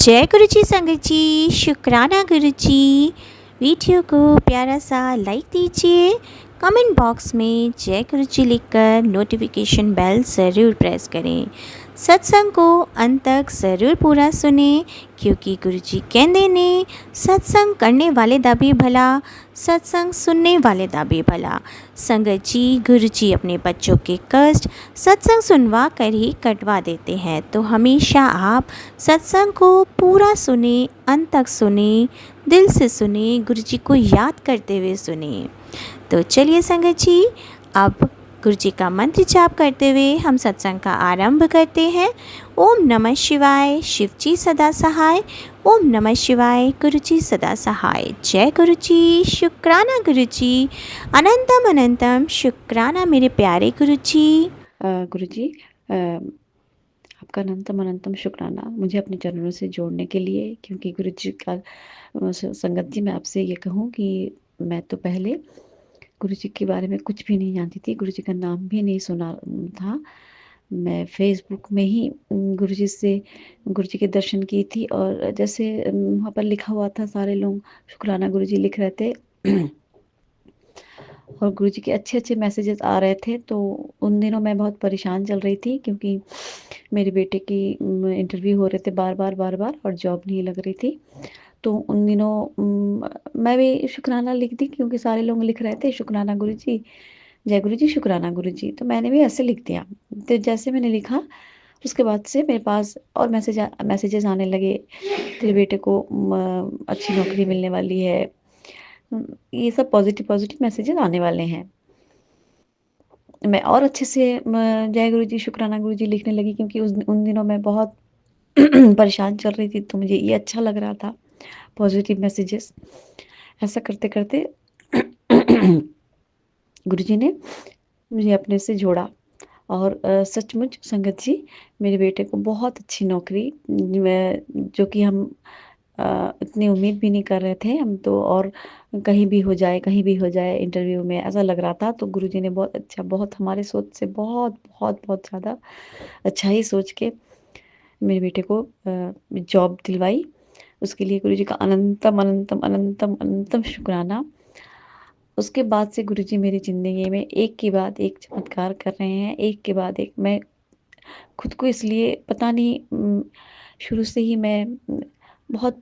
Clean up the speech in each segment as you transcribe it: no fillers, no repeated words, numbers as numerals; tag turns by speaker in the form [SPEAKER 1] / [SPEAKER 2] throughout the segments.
[SPEAKER 1] जय गुरु जी संगत जी, शुक्राना गुरु जी। वीडियो को प्यारा सा लाइक दीजिए, कमेंट बॉक्स में जय गुरु जी लिखकर नोटिफिकेशन बेल ज़रूर प्रेस करें। सत्संग को अंत तक ज़रूर पूरा सुने, क्योंकि गुरु जी कहते ने सत्संग करने वाले दा भी भला, सत्संग सुनने वाले दा भी भला। संगत जी, गुरु जी अपने बच्चों के कष्ट सत्संग सुनवा कर ही कटवा देते हैं, तो हमेशा आप सत्संग को पूरा सुने, अंत तक सुने, दिल से सुने, गुरु जी को याद करते हुए सुने। तो चलिए संगत जी, अब गुरु जी का मंत्र जाप करते हुए हम सत्संग का आरंभ करते हैं। ओम नमः शिवाय, शिव जी सदा सहाय। ओम नमः शिवाय, गुरु जी सदा सहाय। जय गुरु जी, शुक्राना गुरु जी, अनंतम अनंतम शुक्राना मेरे प्यारे गुरु जी।
[SPEAKER 2] गुरु जी, आपका अनंतम अनंतम शुक्राना मुझे अपने चरणों से जोड़ने के लिए, क्योंकि गुरु जी का संगत जी, मैं आपसे ये कहूँ कि मैं तो पहले गुरु जी के बारे में कुछ भी नहीं जानती थी, गुरु जी का नाम भी नहीं सुना था। मैं फेसबुक में ही गुरु जी के दर्शन की थी, और जैसे वहाँ पर लिखा हुआ था, सारे लोग शुक्राना गुरु जी लिख रहे थे और गुरुजी के अच्छे मैसेजेस आ रहे थे। तो उन दिनों मैं बहुत परेशान चल रही थी, क्योंकि मेरे बेटे की इंटरव्यू हो रहे थे बार बार और जॉब नहीं लग रही थी। तो उन दिनों मैं भी शुक्राना लिख दी, क्योंकि सारे लोग लिख रहे थे शुक्राना गुरुजी, जय गुरु जी, शुक्राना गुरु जी। तो मैंने भी ऐसे लिख दिया। तो जैसे मैंने लिखा, उसके बाद से मेरे पास और मैसेजेस आने लगे, तेरे बेटे को अच्छी नौकरी मिलने वाली है। ये सब पॉजिटिव पॉजिटिव मैसेजेस आने वाले हैं। मैं और अच्छे से जय गुरु जी, शुक्राना गुरु जी लिखने लगी, क्योंकि उन दिनों मैं बहुत परेशान चल रही थी, तो मुझे ये अच्छा लग रहा था, पॉजिटिव मैसेजेस। ऐसा करते करते गुरु जी ने मुझे अपने से जोड़ा, और सचमुच संगत जी, मेरे बेटे को बहुत अच्छी नौकरी, जो कि हम इतनी उम्मीद भी नहीं कर रहे थे हम तो, और कहीं भी हो जाए इंटरव्यू में, ऐसा लग रहा था। तो गुरुजी ने बहुत अच्छा, बहुत हमारे सोच से बहुत बहुत बहुत ज़्यादा अच्छा ही सोच के मेरे बेटे को जॉब दिलवाई। उसके लिए गुरुजी का अनंतम अनंतम अनंतम अनंतम शुक्राना। उसके बाद से गुरुजी मेरी ज़िंदगी में एक के बाद एक चमत्कार कर रहे हैं, एक के बाद एक। मैं खुद को इसलिए पता नहीं, शुरू से ही मैं बहुत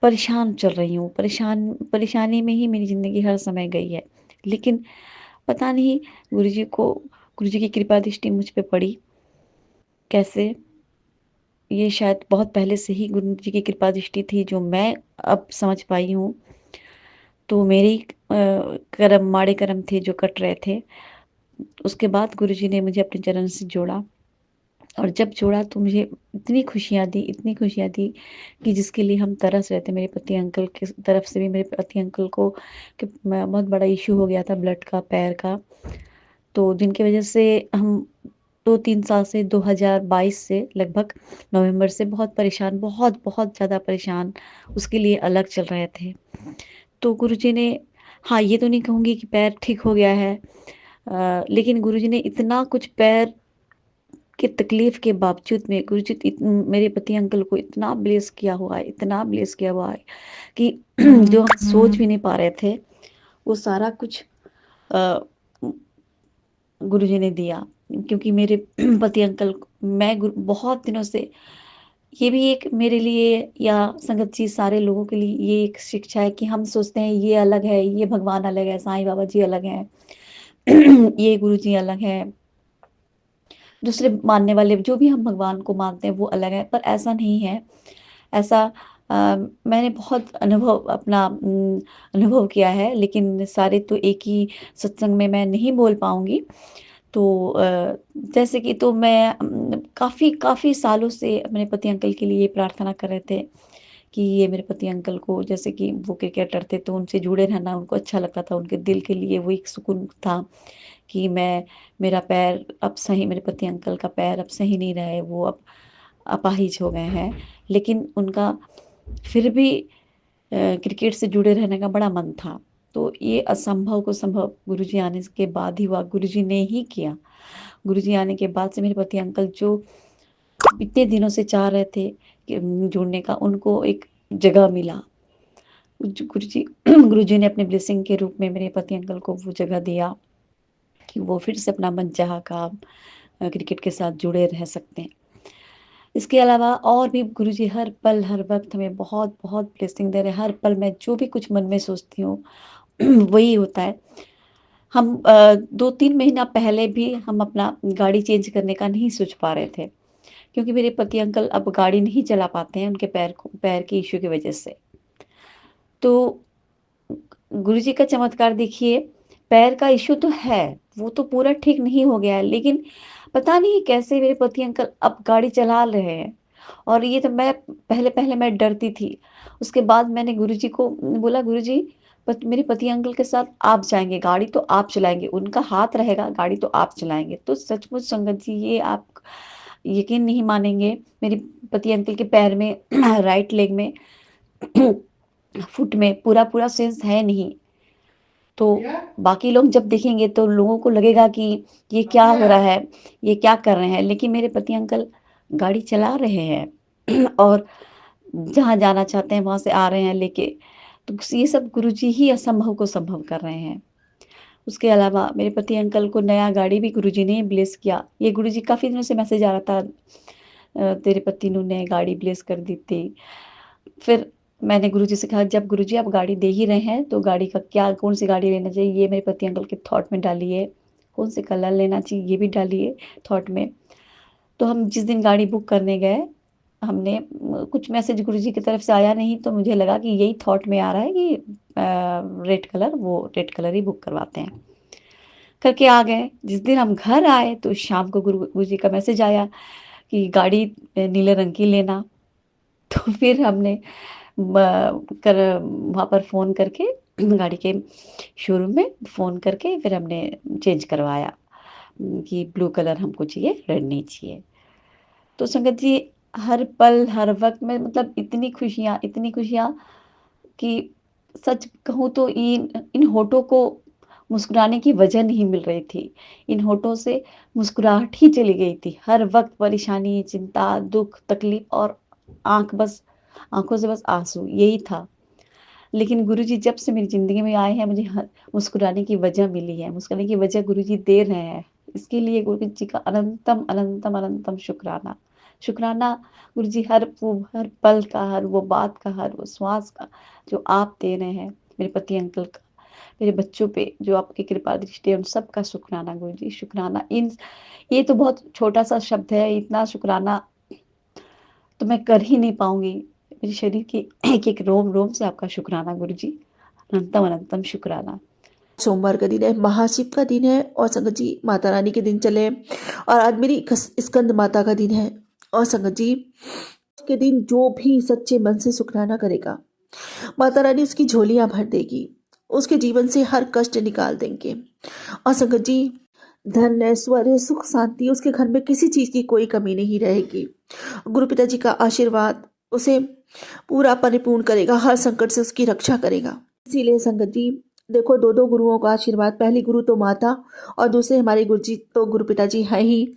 [SPEAKER 2] परेशान चल रही हूँ, परेशानी में ही मेरी ज़िंदगी हर समय गई है। लेकिन पता नहीं गुरुजी की कृपा दृष्टि मुझ पे पड़ी कैसे, ये शायद बहुत पहले से ही गुरुजी की कृपा दृष्टि थी, जो मैं अब समझ पाई हूँ। तो मेरी माड़े कर्म थे जो कट रहे थे। उसके बाद गुरुजी ने मुझे अपने चरण से जोड़ा, और जब जोड़ा तो मुझे इतनी खुशियाँ दी कि जिसके लिए हम तरस रहे थे। मेरे पति अंकल की तरफ से भी, मेरे पति अंकल को कि बहुत बड़ा इश्यू हो गया था, ब्लड का, पैर का। तो जिनकी वजह से हम 2-3 साल से, 2022 से लगभग नवंबर से बहुत परेशान, बहुत बहुत ज़्यादा परेशान उसके लिए अलग चल रहे थे। तो गुरुजी ने, हाँ, ये तो नहीं कहूँगी कि पैर ठीक हो गया है, लेकिन गुरुजी ने इतना कुछ, पैर की तकलीफ के बावजूद में गुरुजी मेरे पति अंकल को इतना ब्लेस किया हुआ है, इतना ब्लेस किया हुआ है कि जो हम सोच भी नहीं पा रहे थे, वो सारा कुछ गुरुजी ने दिया। क्योंकि मेरे पति अंकल, बहुत दिनों से, ये भी एक मेरे लिए या संगत जी सारे लोगों के लिए ये एक शिक्षा है कि हम सोचते हैं ये अलग है, ये भगवान अलग है, साईं बाबा जी अलग हैं, ये गुरु जी अलग है, दूसरे मानने वाले जो भी हम भगवान को मानते हैं वो अलग है। पर ऐसा नहीं है। ऐसा मैंने बहुत अनुभव किया है, लेकिन सारे तो एक ही सत्संग में मैं नहीं बोल पाऊंगी। तो जैसे कि, तो मैं काफ़ी काफ़ी सालों से अपने पति अंकल के लिए प्रार्थना कर रहे थे कि ये मेरे पति अंकल को, जैसे कि वो क्रिकेटर थे तो उनसे जुड़े रहना उनको अच्छा लगता था, उनके दिल के लिए वो एक सुकून था कि मेरा पैर अब सही, मेरे पति अंकल का पैर अब सही नहीं रहे, वो अब अपाहिज हो गए हैं। लेकिन उनका फिर भी क्रिकेट से जुड़े रहने का बड़ा मन था। तो ये असंभव को संभव गुरुजी आने के बाद ही हुआ, गुरुजी ने ही किया। गुरुजी आने के बाद से मेरे पति अंकल, जो इतने दिनों से चाह रहे थे जुड़ने का उनको एक जगह मिला। गुरुजी गुरुजी ने अपने ब्लेसिंग के रूप में मेरे पति अंकल को वो जगह दिया कि वो फिर से अपना मनचाहा काम क्रिकेट के साथ जुड़े रह सकते हैं। इसके अलावा और भी गुरुजी हर पल हर वक्त हमें बहुत बहुत ब्लेसिंग दे रहे हैं। हर पल मैं जो भी कुछ मन में सोचती हूँ वही होता है। हम 2-3 महीना पहले भी हम अपना गाड़ी चेंज करने का नहीं सोच पा रहे थे, क्योंकि मेरे पति अंकल अब गाड़ी नहीं चला पाते हैं उनके पैर के इश्यू की वजह से। तो गुरुजी का चमत्कार देखिए, पैर का इश्यू तो है, वो तो पूरा ठीक नहीं हो गया है, लेकिन पता नहीं कैसे मेरे पति अंकल अब गाड़ी चला रहे हैं। और ये तो मैं पहले-पहले मैं डरती थी। उसके बाद मैंने गुरुजी को बोला, गुरुजी मेरे पति अंकल के साथ आप जाएँगे, गाड़ी तो आप चलाएँगे, उनका हाथ रहेगा, गाड़ी तो आप चलाएँगे। तो सचमुच संगत जी, ये आप यकीन नहीं मानेंगे, मेरे पति अंकल के पैर में राइट लेग में फुट में पूरा-पूरा सेंस है नहीं। तो बाकी लोग जब देखेंगे तो लोगों को लगेगा कि ये क्या हो रहा है, ये क्या कर रहे हैं, लेकिन मेरे पति अंकल गाड़ी चला रहे हैं और जहाँ जाना चाहते हैं वहाँ से आ रहे हैं लेके। तो ये सब गुरुजी ही असंभव को संभव कर रहे हैं। उसके अलावा मेरे पति अंकल को नया गाड़ी भी गुरुजी ने ब्लेस किया। ये गुरुजी काफ़ी दिनों से मैसेज आ रहा था, तेरे पति ने गाड़ी ब्लेस कर दी थी। फिर मैंने गुरुजी से कहा, जब गुरुजी आप गाड़ी दे ही रहे हैं तो गाड़ी का क्या, कौन सी गाड़ी लेना चाहिए, ये मेरे पति अंकल के थॉट में डालिए। कौन से कलर लेना चाहिए ये भी डालिए थॉट में। तो हम जिस दिन गाड़ी बुक करने गए, हमने कुछ मैसेज गुरुजी की तरफ से आया नहीं, तो मुझे लगा कि यही थॉट में आ रहा है कि रेड कलर, वो रेड कलर ही बुक करवाते हैं। करके आ गए। जिस दिन हम घर आए तो शाम को गुरुजी का मैसेज आया कि गाड़ी नीले रंग की लेना। तो फिर हमने वहाँ पर फ़ोन करके गाड़ी के शोरूम में फ़ोन करके फिर हमने चेंज करवाया कि ब्लू कलर हमको चाहिए, रेड नहीं चाहिए। तो संगत जी, हर पल हर वक़्त में मतलब इतनी खुशियाँ कि सच कहूँ तो इन होठों को मुस्कुराने की वजह नहीं मिल रही थी। इन होठों से मुस्कुराहट ही चली गई थी। हर वक़्त परेशानी, चिंता, दुःख, तकलीफ़ और आँखों से बस आँसू, यही था। लेकिन गुरुजी जब से मेरी ज़िंदगी में आए हैं, मुझे मुस्कुराने की वजह मिली है, मुस्कुराने की वजह गुरुजी दे रहे हैं। इसके लिए गुरुजी का अनंतम, अनंतम, अनंतम शुक्राना। शुक्राना गुरुजी, हर पल का, हर वो बात का, हर वो श्वास का जो आप दे रहे हैं, मेरे पति अंकल का, मेरे बच्चों पे जो आपकी कृपा दृष्टि है, उन सब का शुक्राना गुरुजी, शुक्राना। ये तो बहुत छोटा-सा शब्द है, इतना शुक्राना तो मैं कर ही नहीं पाऊँगी। मेरे शरीर के एक-एक रोम-रोम से आपका शुक्राना गुरुजी, अनंतम अनंतम शुक्राना।
[SPEAKER 3] सोमवार का दिन है, महाशिव का दिन है और संगत जी माता रानी के दिन चले हैं और आज मेरी स्कंद माता का दिन है। और संगत जी के दिन जो भी सच्चे मन से शुक्राना करेगा, माता रानी उसकी झोलियां भर देगी, उसके जीवन से हर कष्ट निकाल देंगे। और संगत जी, धन, ऐश्वर्य, सुख, शांति, उसके घर में किसी चीज की कोई कमी नहीं रहेगी। गुरु पिताजी का आशीर्वाद उसे पूरा परिपूर्ण करेगा, हर संकट से उसकी रक्षा करेगा। इसीलिए संगत जी देखो, दो दो गुरुओं का आशीर्वाद, पहली गुरु तो माता और दूसरे हमारे गुरु जी तो गुरु पिताजी हैं ही।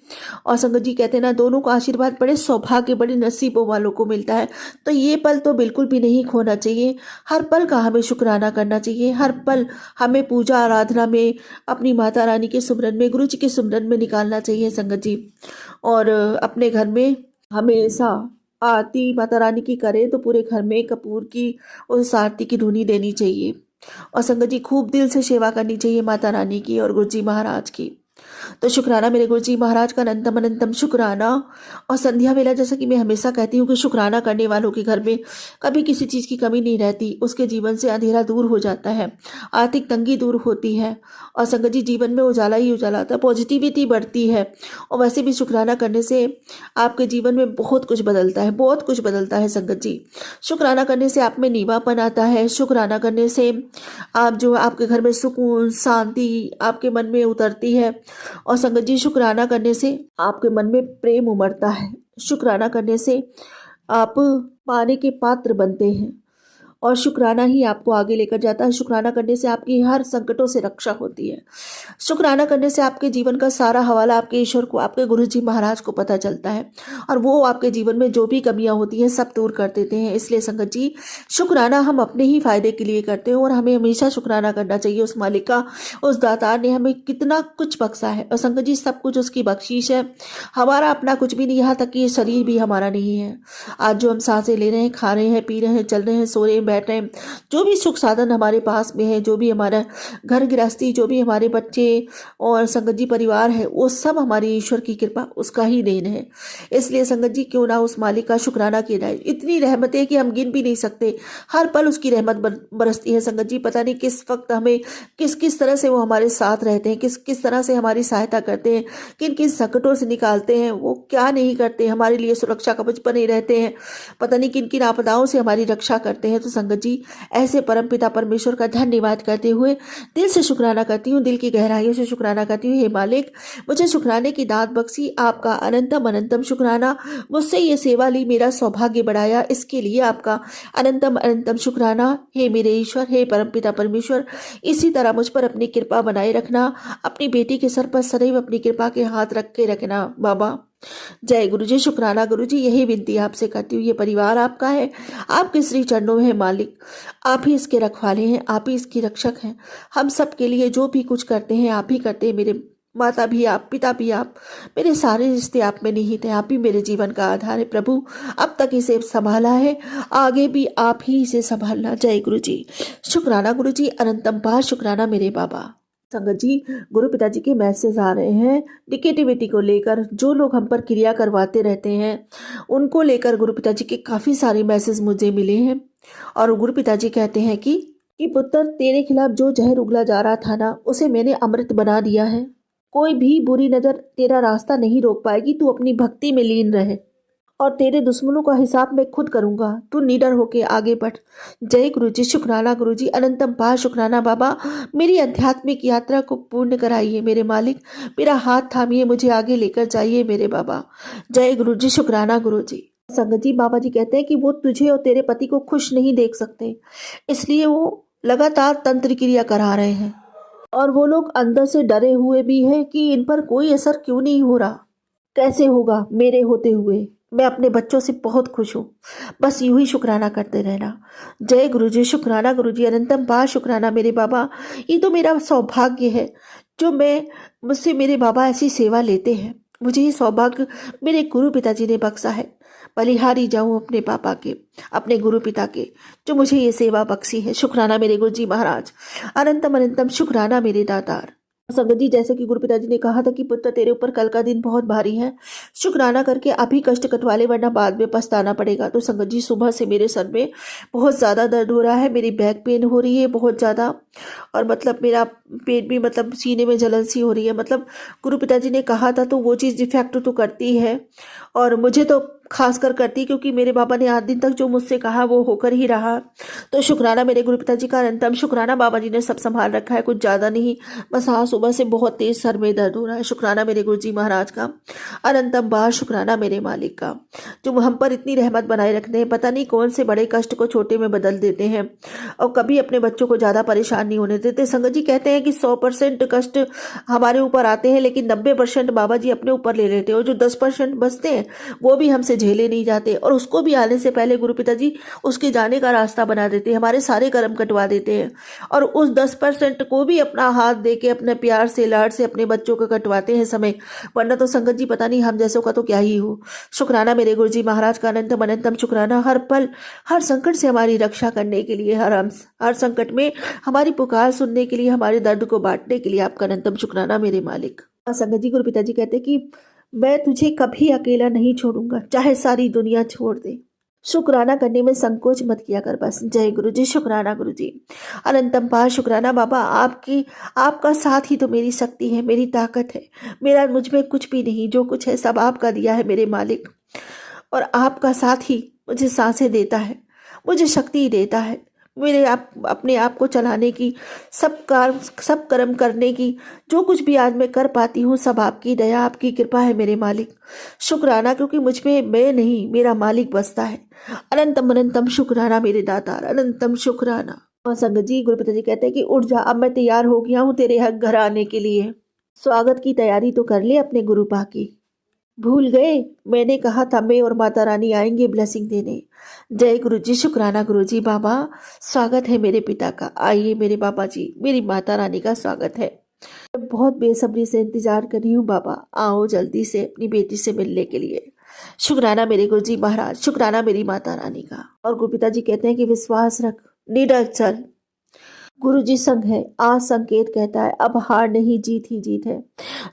[SPEAKER 3] और संगत जी कहते हैं ना, दोनों का आशीर्वाद बड़े सौभाग्य, बड़े नसीबों वालों को मिलता है। तो ये पल तो बिल्कुल भी नहीं खोना चाहिए। हर पल का हमें शुक्राना करना चाहिए। हर पल हमें पूजा आराधना में, अपनी माता रानी के सुमरन में, गुरु जी के सुमरन में निकालना चाहिए संगत जी। और अपने घर में हमेशा आरती माता रानी की करें तो पूरे घर में कपूर की उस आरती की धुनी देनी चाहिए। और संगत जी खूब दिल से सेवा करनी चाहिए माता रानी की और गुरुजी महाराज की। तो शुक्राना मेरे गुरुजी महाराज का अनंतम अनंतम शुक्राना। और संध्या वेला, जैसा कि मैं हमेशा कहती हूँ कि शुक्राना करने वालों के घर में कभी किसी चीज़ की कमी नहीं रहती, उसके जीवन से अंधेरा दूर हो जाता है, आर्थिक तंगी दूर होती है और संगत जी जीवन में उजाला ही उजाला आता है, पॉजिटिविटी बढ़ती है। और वैसे भी शुक्राना करने से आपके जीवन में बहुत कुछ बदलता है, बहुत कुछ बदलता है संगत जी। शुक्राना करने से आप में नीवापन आता है। शुक्राना करने से आप जो आपके घर में सुकून, शांति आपके मन में उतरती है। और संगत जी शुक्राना करने से आपके मन में प्रेम उमड़ता है। शुक्राना करने से आप पाने के पात्र बनते हैं। और शुक्राना ही आपको आगे लेकर जाता है। शुक्राना करने से आपकी हर संकटों से रक्षा होती है। शुक्राना करने से आपके जीवन का सारा हवाला आपके ईश्वर को, आपके गुरुजी महाराज को पता चलता है और वो आपके जीवन में जो भी कमियां होती हैं सब दूर कर देते हैं। इसलिए संगत जी, शुक्राना हम अपने ही फायदे के लिए करते हैं और हमें हमेशा शुक्राना करना चाहिए उस मालिक का। उस दातार ने हमें कितना कुछ बख्शा है और संगत जी सब कुछ उसकी बख्शीश है। हमारा अपना कुछ भी नहीं, यहाँ तक कि ये शरीर भी हमारा नहीं है। आज जो हम सांसें ले रहे हैं, खा रहे हैं, पी रहे हैं, चल रहे हैं, सो रहे हैं, बैठ रहे हैं, जो भी सुख साधन हमारे पास में है, जो भी हमारा घर गृहस्थी, जो भी हमारे बच्चे और संगत जी परिवार है, वो सब हमारी ईश्वर की कृपा, उसका ही देन है। इसलिए संगत जी क्यों ना उस मालिक का शुक्राना किया जाए। इतनी रहमतें है कि हम गिन भी नहीं सकते। हर पल उसकी रहमत बरसती है संगत जी। पता नहीं किस वक्त हमें किस किस तरह से वो हमारे साथ रहते हैं, किस किस तरह से हमारी सहायता करते हैं, किन किन संकटों से निकालते हैं। वो क्या नहीं करते, हमारे लिए सुरक्षा कवच बने रहते हैं। पता नहीं किन किन आपदाओं से हमारी रक्षा करते हैं। तो संगत जी, ऐसे परमपिता परमेश्वर का धन्यवाद करते हुए दिल से शुक्राना करती हूँ, दिल की गहराइयों से शुक्राना करती हूँ। हे मालिक, मुझे शुक्राने की दात बख्शी, आपका अनंतम अनंतम शुक्राना। मुझसे ये सेवा ली, मेरा सौभाग्य बढ़ाया, इसके लिए आपका अनंतम अनंतम शुक्राना। हे मेरे ईश्वर, हे परमपिता परमेश्वर, इसी तरह मुझ पर अपनी कृपा बनाए रखना। अपनी बेटी के सर पर सदैव अपनी कृपा के हाथ रख के रखना बाबा। जय गुरु जी। शुक्राना गुरु जी, यही विनती आपसे करती हूँ। ये परिवार आपका है, आपके श्री चरणों में है मालिक। आप ही इसके रखवाले हैं, आप ही इसकी रक्षक हैं। हम सब के लिए जो भी कुछ करते हैं आप ही करते हैं। मेरे माता भी आप, पिता भी आप, मेरे सारे रिश्ते आप में निहित हैं। आप ही मेरे जीवन का आधार है प्रभु। अब तक इसे संभाला है, आगे भी आप ही इसे संभालना। जय गुरु जी। शुक्राना गुरु जी, अनंतम पार शुक्राना मेरे बाबा। संगत जी, गुरु पिताजी के मैसेज आ रहे हैं निगेटिविटी को लेकर। जो लोग हम पर क्रिया करवाते रहते हैं उनको लेकर गुरु पिताजी के काफ़ी सारे मैसेज मुझे मिले हैं। और गुरु पिताजी कहते हैं कि पुत्र, तेरे खिलाफ जो जहर उगला जा रहा था ना, उसे मैंने अमृत बना दिया है। कोई भी बुरी नज़र तेरा रास्ता नहीं रोक पाएगी। तू अपनी भक्ति में लीन रहे और तेरे दुश्मनों का हिसाब मैं खुद करूंगा। तू निडर होके आगे बढ़। जय गुरु जी। शुक्राना गुरु जी, अनंतम पार शुक्राना बाबा। मेरी आध्यात्मिक यात्रा को पूर्ण कराइए मेरे मालिक। मेरा हाथ थामिए, मुझे आगे लेकर जाइए मेरे बाबा। जय गुरु जी। शुक्राना गुरु जी। संगत जी, बाबा जी कहते हैं कि वो तुझे और तेरे पति को खुश नहीं देख सकते, इसलिए वो लगातार तंत्र क्रिया करा रहे हैं। और वो लोग अंदर से डरे हुए भी हैं कि इन पर कोई असर क्यों नहीं हो रहा, कैसे होगा मेरे होते हुए। मैं अपने बच्चों से बहुत खुश हूँ। बस यूं ही शुक्राना करते रहना। जय गुरु जी। शुक्राना गुरु जी, अनंतम पार शुक्राना मेरे बाबा। ये तो मेरा सौभाग्य है जो मुझसे मेरे बाबा ऐसी सेवा लेते हैं। मुझे ये सौभाग्य मेरे गुरु पिताजी ने बख्शा है। बलिहारी जाऊं अपने पापा के, अपने गुरु पिता के, जो मुझे ये सेवा बख्शी है। शुक्राना मेरे गुरु जी महाराज, अनंतम अनंतम शुक्राना मेरे दातार। संगत जी, जैसे कि गुरु पिताजी ने कहा था कि पुत्र तेरे ऊपर कल का दिन बहुत भारी है, शुक्राना करके अभी कष्ट कटवा ले वरना बाद में पछताना पड़ेगा। तो संगत जी, सुबह से मेरे सर में बहुत ज़्यादा दर्द हो रहा है, मेरी बैक पेन हो रही है बहुत ज़्यादा, और मतलब मेरा पेट भी, मतलब सीने में जलन सी हो रही है। मतलब गुरु पिताजी ने कहा था तो वो चीज़ इफेक्ट तो करती है, और मुझे तो खास कर करती, क्योंकि मेरे बाबा ने 8 दिन तक जो मुझसे कहा वो होकर ही रहा। तो शुक्राना मेरे गुरु पिताजी का, अनंतम शुक्राना। बाबा जी ने सब संभाल रखा है, कुछ ज़्यादा नहीं, बस हाँ सुबह से बहुत तेज सर में दर्द हो रहा है। शुक्राना मेरे गुरु जी महाराज का, अनंतम बार शुक्राना मेरे मालिक का, जो हम पर इतनी रहमत बनाए रखते हैं। पता नहीं कौन से बड़े कष्ट को छोटे में बदल देते हैं और कभी अपने बच्चों को ज़्यादा परेशान नहीं होने देते। संगत जी कहते हैं कि 100% कष्ट हमारे ऊपर आते हैं, लेकिन 90% बाबा जी अपने ऊपर ले लेते हैं, और जो 10% बचते हैं वो भी हमसे झेले नहीं जाते, और उसको भी आने से पहले गुरु पिताजी उसके जाने का रास्ता बना देते हैं, हमारे सारे कर्म कटवा देते हैं, और उस 10% को भी अपना हाथ दे के अपने प्यार से, लाड से अपने बच्चों को कटवाते हैं समय। वरना तो संगत जी पता नहीं हम जैसों का तो क्या ही हो। शुक्राना मेरे गुरु जी महाराज का, अनंतम अनंतम शुक्राना। हर पल हर संकट से हमारी रक्षा करने के लिए, हर संकट में हमारी पुकार सुनने के लिए, हमारे दर्द को बांटने के लिए आपका अनंतम शुक्राना मेरे मालिक। संगत जी, गुरु पिताजी कहते हैं कि मैं तुझे कभी अकेला नहीं छोड़ूंगा, चाहे सारी दुनिया छोड़ दे। शुक्राना करने में संकोच मत किया कर बस। जय गुरु जी। शुक्राना गुरु जी, अनंतम पार शुक्राना बाबा। आपका साथ ही तो मेरी शक्ति है, मेरी ताकत है। मेरा मुझ में कुछ भी नहीं, जो कुछ है सब आपका दिया है मेरे मालिक, और आपका साथ ही मुझे सांसें देता है, मुझे शक्ति देता है, मेरे आप अपने आप को चलाने की, सब कर्म करने की, जो कुछ भी आज मैं कर पाती हूँ सब आपकी दया, आपकी कृपा है मेरे मालिक। शुक्राना, क्योंकि मुझ में मैं नहीं, मेरा मालिक बसता है। अनंतम अनंतम शुक्राना मेरे दातार, अनंतम शुक्राना। और संगत जी, गुरु पिताजी कहते हैं कि उठ जा, अब मैं तैयार हो गया हूँ तेरे घर आने के लिए। स्वागत की तैयारी तो कर ले अपने गुरु पा की। भूल गए, मैंने कहा था मैं और माता रानी आएंगे ब्लेसिंग देने। जय गुरु जी, शुक्राना गुरु जी। बाबा, स्वागत है मेरे पिता का, आइए मेरे बाबा जी, मेरी माता रानी का स्वागत है। मैं बहुत बेसब्री से इंतजार कर रही हूँ बाबा, आओ जल्दी से अपनी बेटी से मिलने के लिए। शुक्राना मेरे गुरु जी महाराज, शुक्राना मेरी माता रानी का। और गुरु पिताजी कहते हैं कि विश्वास रख, निडर चल, गुरु जी संग है। आज संकेत कहता है अब हार नहीं, जीत ही जीत है।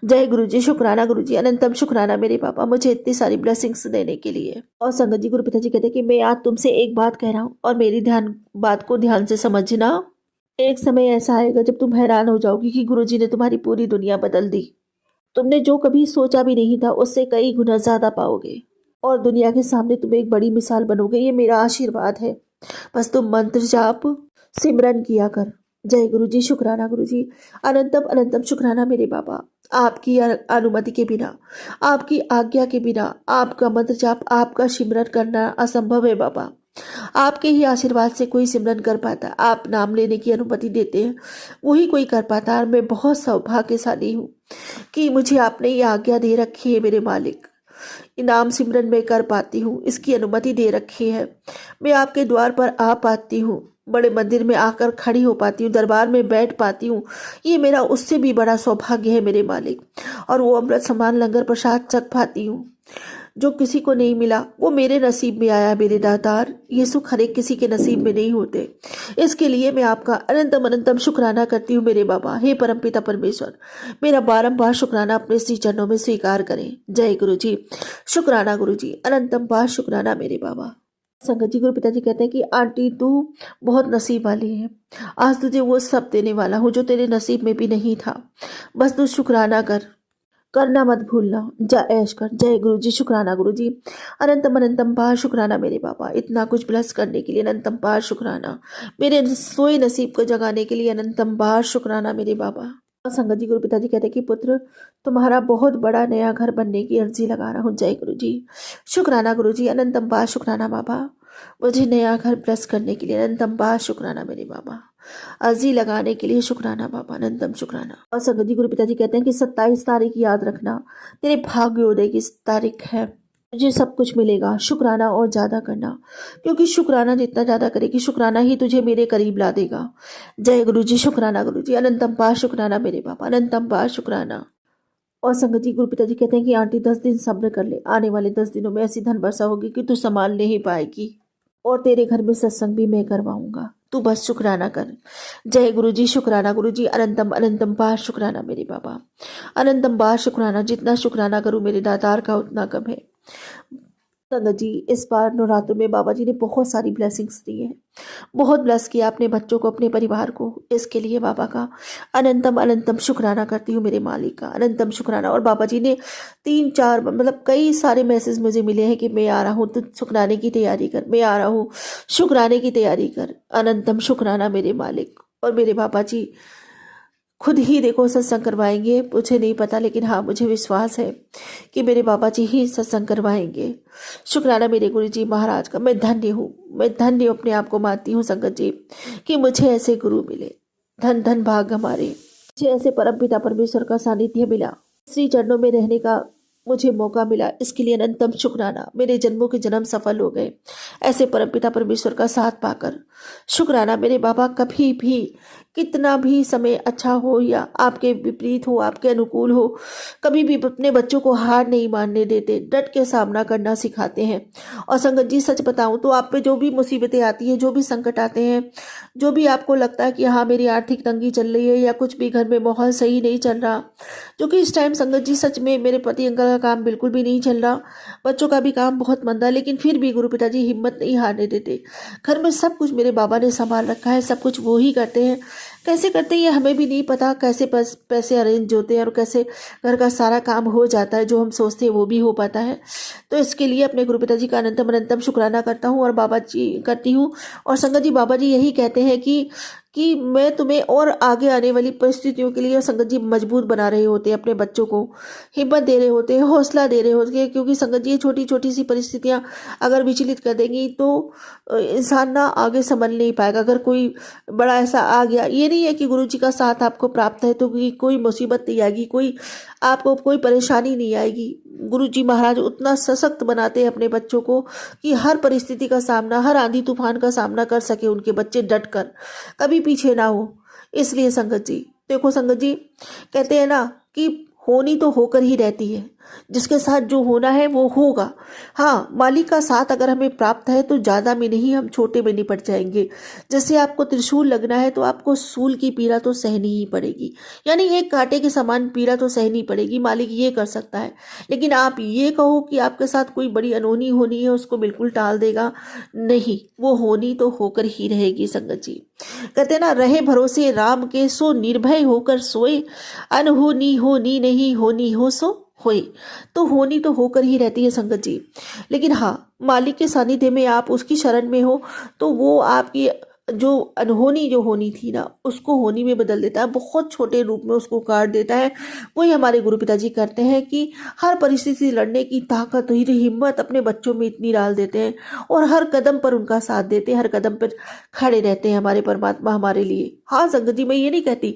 [SPEAKER 3] जय गुरु जी, शुक्राना गुरु जी, अनंतम शुक्राना मेरे पापा, मुझे इतनी सारी ब्लेसिंग्स देने के लिए। और संगत जी, गुरु पिताजी कहते हैं कि मैं आज तुमसे एक बात कह रहा हूँ और मेरी बात को ध्यान से समझना। एक समय ऐसा आएगा जब तुम हैरान हो जाओगी कि गुरु जी ने तुम्हारी पूरी दुनिया बदल दी। तुमने जो कभी सोचा भी नहीं था उससे कई गुना ज्यादा पाओगे और दुनिया के सामने तुम एक बड़ी मिसाल बनोगे। ये मेरा आशीर्वाद है, बस तुम मंत्र जाप सिमरन किया कर। जय गुरु जी, शुक्राना गुरु जी, अनंतम अनंतम शुक्राना मेरे बाबा। आपकी अनुमति के बिना, आपकी आज्ञा के बिना आपका मंत्र जाप, आपका सिमरन करना असंभव है बाबा। आपके ही आशीर्वाद से कोई सिमरन कर पाता, आप नाम लेने की अनुमति देते हैं वही कोई कर पाता। और मैं बहुत सौभाग्यशाली हूँ कि मुझे आपने ये आज्ञा दे रखी है मेरे मालिक। नाम सिमरन में कर पाती हूँ, इसकी अनुमति दे रखी है। मैं आपके द्वार पर आ पाती हूँ, बड़े मंदिर में आकर खड़ी हो पाती हूँ, दरबार में बैठ पाती हूँ। ये मेरा उससे भी बड़ा सौभाग्य है मेरे मालिक। और वो अमृत समान लंगर प्रसाद चख पाती हूँ जो किसी को नहीं मिला, वो मेरे नसीब में आया मेरे दातार। ये सुख हर एक किसी के नसीब में नहीं होते। इसके लिए मैं आपका अनंतम अनंतम शुक्राना करती हूँ मेरे बाबा। हे परमपिता परमेश्वर, मेरा बारंबार शुक्राना अपने श्री चरणों में स्वीकार करें। जय गुरु जी, शुक्राना गुरु जी, अनंतम बार शुक्राना मेरे बाबा। संगत जी, गुरु पिताजी कहते हैं कि आंटी तू बहुत नसीब वाली है, आज तुझे वो सब देने वाला हूँ जो तेरे नसीब में भी नहीं था। बस तू शुक्राना करना मत भूलना, जा ऐश कर। जय गुरु जी, शुक्राना गुरु जी, अनंतम अनंतम बार शुक्राना मेरे बाबा। इतना कुछ ब्लेस करने के लिए अनंतम बार शुक्राना, मेरे सोए नसीब को जगाने के लिए अनंतम बार शुक्राना मेरे बाबा। संगत जी, गुरु पिताजी कहते हैं कि पुत्र तुम्हारा बहुत बड़ा नया घर बनने की अर्जी लगा रहा हूँ। जय गुरु जी, शुक्राना गुरु जी, अनंतम बार शुक्राना बाबा। मुझे नया घर ब्लेस करने के लिए अनंतम बार शुक्राना मेरे बाबा। अर्जी लगाने के लिए शुक्राना बाबा, अनंतम शुक्राना। और संगत जी, गुरु पिताजी कहते हैं कि 27 तारीख याद रखना, तेरे भाग्योदय की तारीख है, तुझे सब कुछ मिलेगा। शुक्राना और ज्यादा करना, क्योंकि शुक्राना जितना ज्यादा करेगी शुक्राना ही तुझे मेरे करीब ला देगा। जय गुरु जी, शुक्राना गुरु जी, अनंतम बार शुक्राना मेरे बाबा, अनंतम बार शुक्राना। और संगत जी, गुरु पिताजी कहते हैं कि आंटी 10 दिन सब्र कर ले, आने वाले 10 दिनों में ऐसी धन वर्षा होगी कि तू संभाल नहीं पाएगी और तेरे घर में सत्संग भी मैं करवाऊंगा, तू बस शुक्राना कर। जय गुरु जी, शुक्राना गुरु जी, अनंतम अनंतम बार शुक्राना मेरे बाबा, अनंतम बार शुक्राना। जितना शुक्राना करूं मेरे दातार का उतना कम है। संगत जी, इस बार नवरात्र में बाबा जी ने बहुत सारी ब्लेसिंग्स दी है, बहुत ब्लेस किया अपने बच्चों को, अपने परिवार को। इसके लिए बाबा का अनंतम अनंतम शुक्राना करती हूँ मेरे मालिक का, अनंतम शुक्राना। और बाबा जी ने 3-4 मतलब कई सारे मैसेज मुझे मिले हैं कि मैं आ रहा हूँ, तो शुक्राने की तैयारी कर, मैं आ रहा हूँ, शुक्राने की तैयारी कर। अनंतम शुक्राना मेरे मालिक। और मेरे बाबा जी खुद ही देखो सत्संग करवाएंगे, मुझे नहीं पता, लेकिन हाँ मुझे विश्वास है कि मेरे बाबा जी ही सत्संग करवाएंगे। शुक्राना मेरे गुरु जी महाराज का। मैं धन्य हूँ, मैं धन्य अपने आप को मानती हूँ संगत जी कि मुझे ऐसे गुरु मिले। धन धन भाग हमारे, मुझे ऐसे परम पिता परमेश्वर का सानिध्य मिला, श्री चरणों में रहने का मुझे मौका मिला। इसके लिए अनंतम शुक्राना। मेरे जन्मों के जन्म सफल हो गए ऐसे परमपिता परमेश्वर का साथ पाकर। शुक्राना मेरे बाबा। कभी भी कितना भी समय अच्छा हो या आपके विपरीत हो, आपके अनुकूल हो, कभी भी अपने बच्चों को हार नहीं मानने देते, डट के सामना करना सिखाते हैं। और संगत जी सच बताऊं तो आप पे जो भी मुसीबतें आती हैं, जो भी संकट आते हैं, जो भी आपको लगता है कि हाँ मेरी आर्थिक तंगी चल रही है या कुछ भी घर में माहौल सही नहीं चल रहा, जो कि इस टाइम संगत जी सच में मेरे पति अंकल का काम बिल्कुल भी नहीं चल रहा, बच्चों का भी काम बहुत मंदा, लेकिन फिर भी गुरु पिताजी हिम्मत नहीं हारने देते। घर में सब कुछ मेरे बाबा ने संभाल रखा है, सब कुछ वो ही करते हैं। कैसे करते हैं ये हमें भी नहीं पता, कैसे पैसे अरेंज होते हैं और कैसे घर का सारा काम हो जाता है, जो हम सोचते हैं वो भी हो पाता है। तो इसके लिए अपने गुरु पिताजी का अनंतम अनंतम शुक्राना करता हूँ और बाबा जी करती हूँ। और संगत जी, बाबा जी यही कहते हैं कि मैं तुम्हें और आगे आने वाली परिस्थितियों के लिए संगत जी मजबूत बना रहे होते हैं, अपने बच्चों को हिम्मत दे रहे होते हैं, हौसला दे रहे होते हैं। क्योंकि संगत जी, ये छोटी छोटी सी परिस्थितियां अगर विचलित कर देंगी तो इंसान ना आगे संभल नहीं पाएगा। अगर कोई बड़ा ऐसा आ गया, ये नहीं है कि गुरु जी का साथ आपको प्राप्त है तो कोई मुसीबत नहीं आएगी, आपको कोई परेशानी नहीं आएगी। गुरु जी महाराज उतना सशक्त बनाते हैं अपने बच्चों को कि हर परिस्थिति का सामना, हर आंधी तूफान का सामना कर सके उनके बच्चे डट कर, कभी पीछे ना हो। इसलिए संगत जी देखो, संगत जी कहते हैं ना कि होनी तो होकर ही रहती है, जिसके साथ जो होना है वो होगा। हाँ, मालिक का साथ अगर हमें प्राप्त है तो ज़्यादा में नहीं, हम छोटे में निपट जाएंगे। जैसे आपको त्रिशूल लगना है तो आपको सूल की पीड़ा तो सहनी ही पड़ेगी, यानी एक कांटे के समान पीड़ा तो सहनी पड़ेगी। मालिक ये कर सकता है, लेकिन आप ये कहो कि आपके साथ कोई बड़ी अनहोनी होनी है, उसको बिल्कुल टाल देगा, नहीं, वो होनी तो होकर ही रहेगी। संगत जी कहते हैं ना, रहे भरोसे राम के सो निर्भय होकर सोए, अनहोनी होनी नहीं, होनी हो सो होए। तो होनी तो होकर ही रहती है संगत जी, लेकिन हाँ, मालिक के सानिध्य में आप उसकी शरण में हो तो वो आपकी जो अनहोनी जो होनी थी ना, उसको होनी में बदल देता है, बहुत छोटे रूप में उसको काट देता है। वही हमारे गुरु पिताजी करते हैं कि हर परिस्थिति से लड़ने की ताकत, हिम्मत अपने बच्चों में इतनी डाल देते हैं और हर कदम पर उनका साथ देते हैं, हर कदम पर खड़े रहते हैं हमारे परमात्मा हमारे लिए। हाँ संगत जी, मैं ये नहीं कहती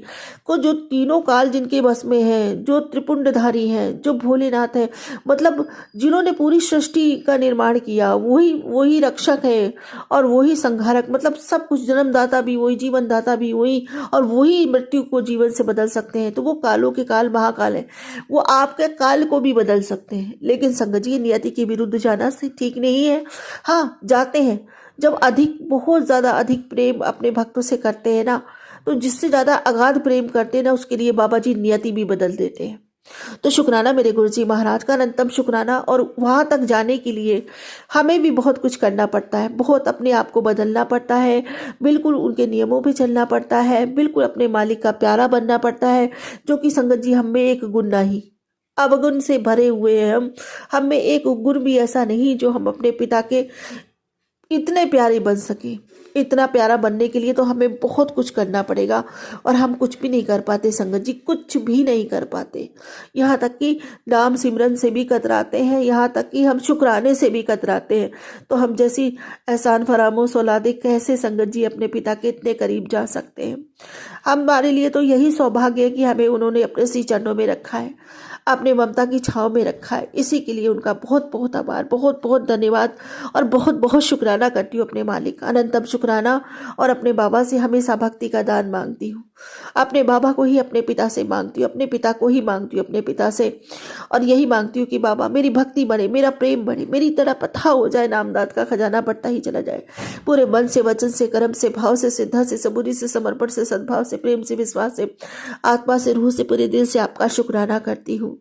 [SPEAKER 3] को जो तीनों काल जिनके बस में है, जो त्रिपुंडधारी हैं, जो भोलेनाथ है, मतलब जिन्होंने पूरी सृष्टि का निर्माण किया, वही रक्षक है और वही संहारक, मतलब सब कुछ, जन्मदाता भी वही, जीवन दाता भी वही, और वही मृत्यु को जीवन से बदल सकते हैं। तो वो कालों के काल महाकाल है, वो आपके काल को भी बदल सकते हैं। लेकिन संगत जी, नियति के विरुद्ध जाना से ठीक नहीं है। हाँ, जाते हैं जब बहुत ज्यादा अधिक प्रेम अपने भक्तों से करते हैं ना, तो जिससे ज्यादा अगाध प्रेम करते हैं ना, उसके लिए बाबा जी नियति भी बदल देते हैं। तो शुक्राना मेरे गुरुजी महाराज का, अनंतम शुक्राना। और वहां तक जाने के लिए हमें भी बहुत कुछ करना पड़ता है, बहुत अपने आप को बदलना पड़ता है, बिल्कुल उनके नियमों पे चलना पड़ता है, बिल्कुल अपने मालिक का प्यारा बनना पड़ता है, जो कि संगत जी हम में एक गुण नहीं, अवगुण से भरे हुए हैं हम में एक गुण भी ऐसा नहीं जो हम अपने पिता के इतने प्यारे बन सके। इतना प्यारा बनने के लिए तो हमें बहुत कुछ करना पड़ेगा और हम कुछ भी नहीं कर पाते संगत जी, कुछ भी नहीं कर पाते। यहाँ तक कि नाम सिमरन से भी कतराते हैं, यहाँ तक कि हम शुक्राने से भी कतराते हैं। तो हम जैसी एहसान फरामोश औलादे कैसे संगत जी अपने पिता के इतने करीब जा सकते हैं। हमारे लिए तो यही सौभाग्य है कि हमें उन्होंने अपने श्री चरणों में रखा है, अपने ममता की छांव में रखा है। इसी के लिए उनका बहुत बहुत आभार, बहुत बहुत धन्यवाद और बहुत बहुत शुक्राना करती हूँ अपने मालिक का, अनंतम शुक्राना। और अपने बाबा से हमेशा भक्ति का दान मांगती हूँ, अपने बाबा को ही अपने पिता से मांगती हूँ, अपने पिता को ही मांगती हूँ अपने पिता से। और यही मांगती हूँ कि बाबा मेरी भक्ति बढ़े, मेरा प्रेम बढ़े, मेरी तरह पथा हो जाए, नामदाद का खजाना बढ़ता ही चला जाए। पूरे मन से, वचन से, कर्म से, भाव से, श्रद्धा से, सबूरी से, समर्पण से, सद्भाव से, प्रेम से, विश्वास से, आत्मा से, रूह से, पूरे दिल से आपका शुक्राना करती हूँ।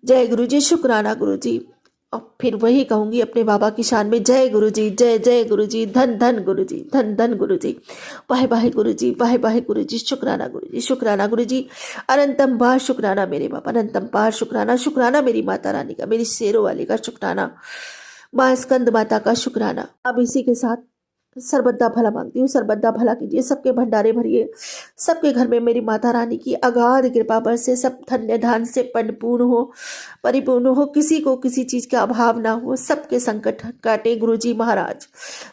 [SPEAKER 3] जय गुरु जी, शुक्राना गुरु जी। और फिर वही कहूंगी अपने बाबा की शान में, जय गुरु जी, जय जय गुरु जी, धन धन गुरु जी, धन धन गुरु जी, वाहे वाहे गुरु जी, वाहे वाहे गुरु जी, शुक्राना गुरु जी, शुक्राना गुरु जी। अनंतम बार शुक्राना मेरे बाबा, अनंतम बार शुक्राना। शुक्राना मेरी माता रानी का, मेरी शेरों वाली का शुक्राना, माँ स्कंद माता का शुक्राना। अब इसी के साथ सर्वदा भला मांगती हूँ, सर्वदा भला कीजिए, सबके भंडारे भरिए, सबके घर में मेरी माता रानी की अगाध कृपा बरसे, सब धन्य धान से परिपूर्ण हो, परिपूर्ण हो, किसी को किसी चीज का अभाव ना हो, सबके संकट काटे गुरुजी महाराज,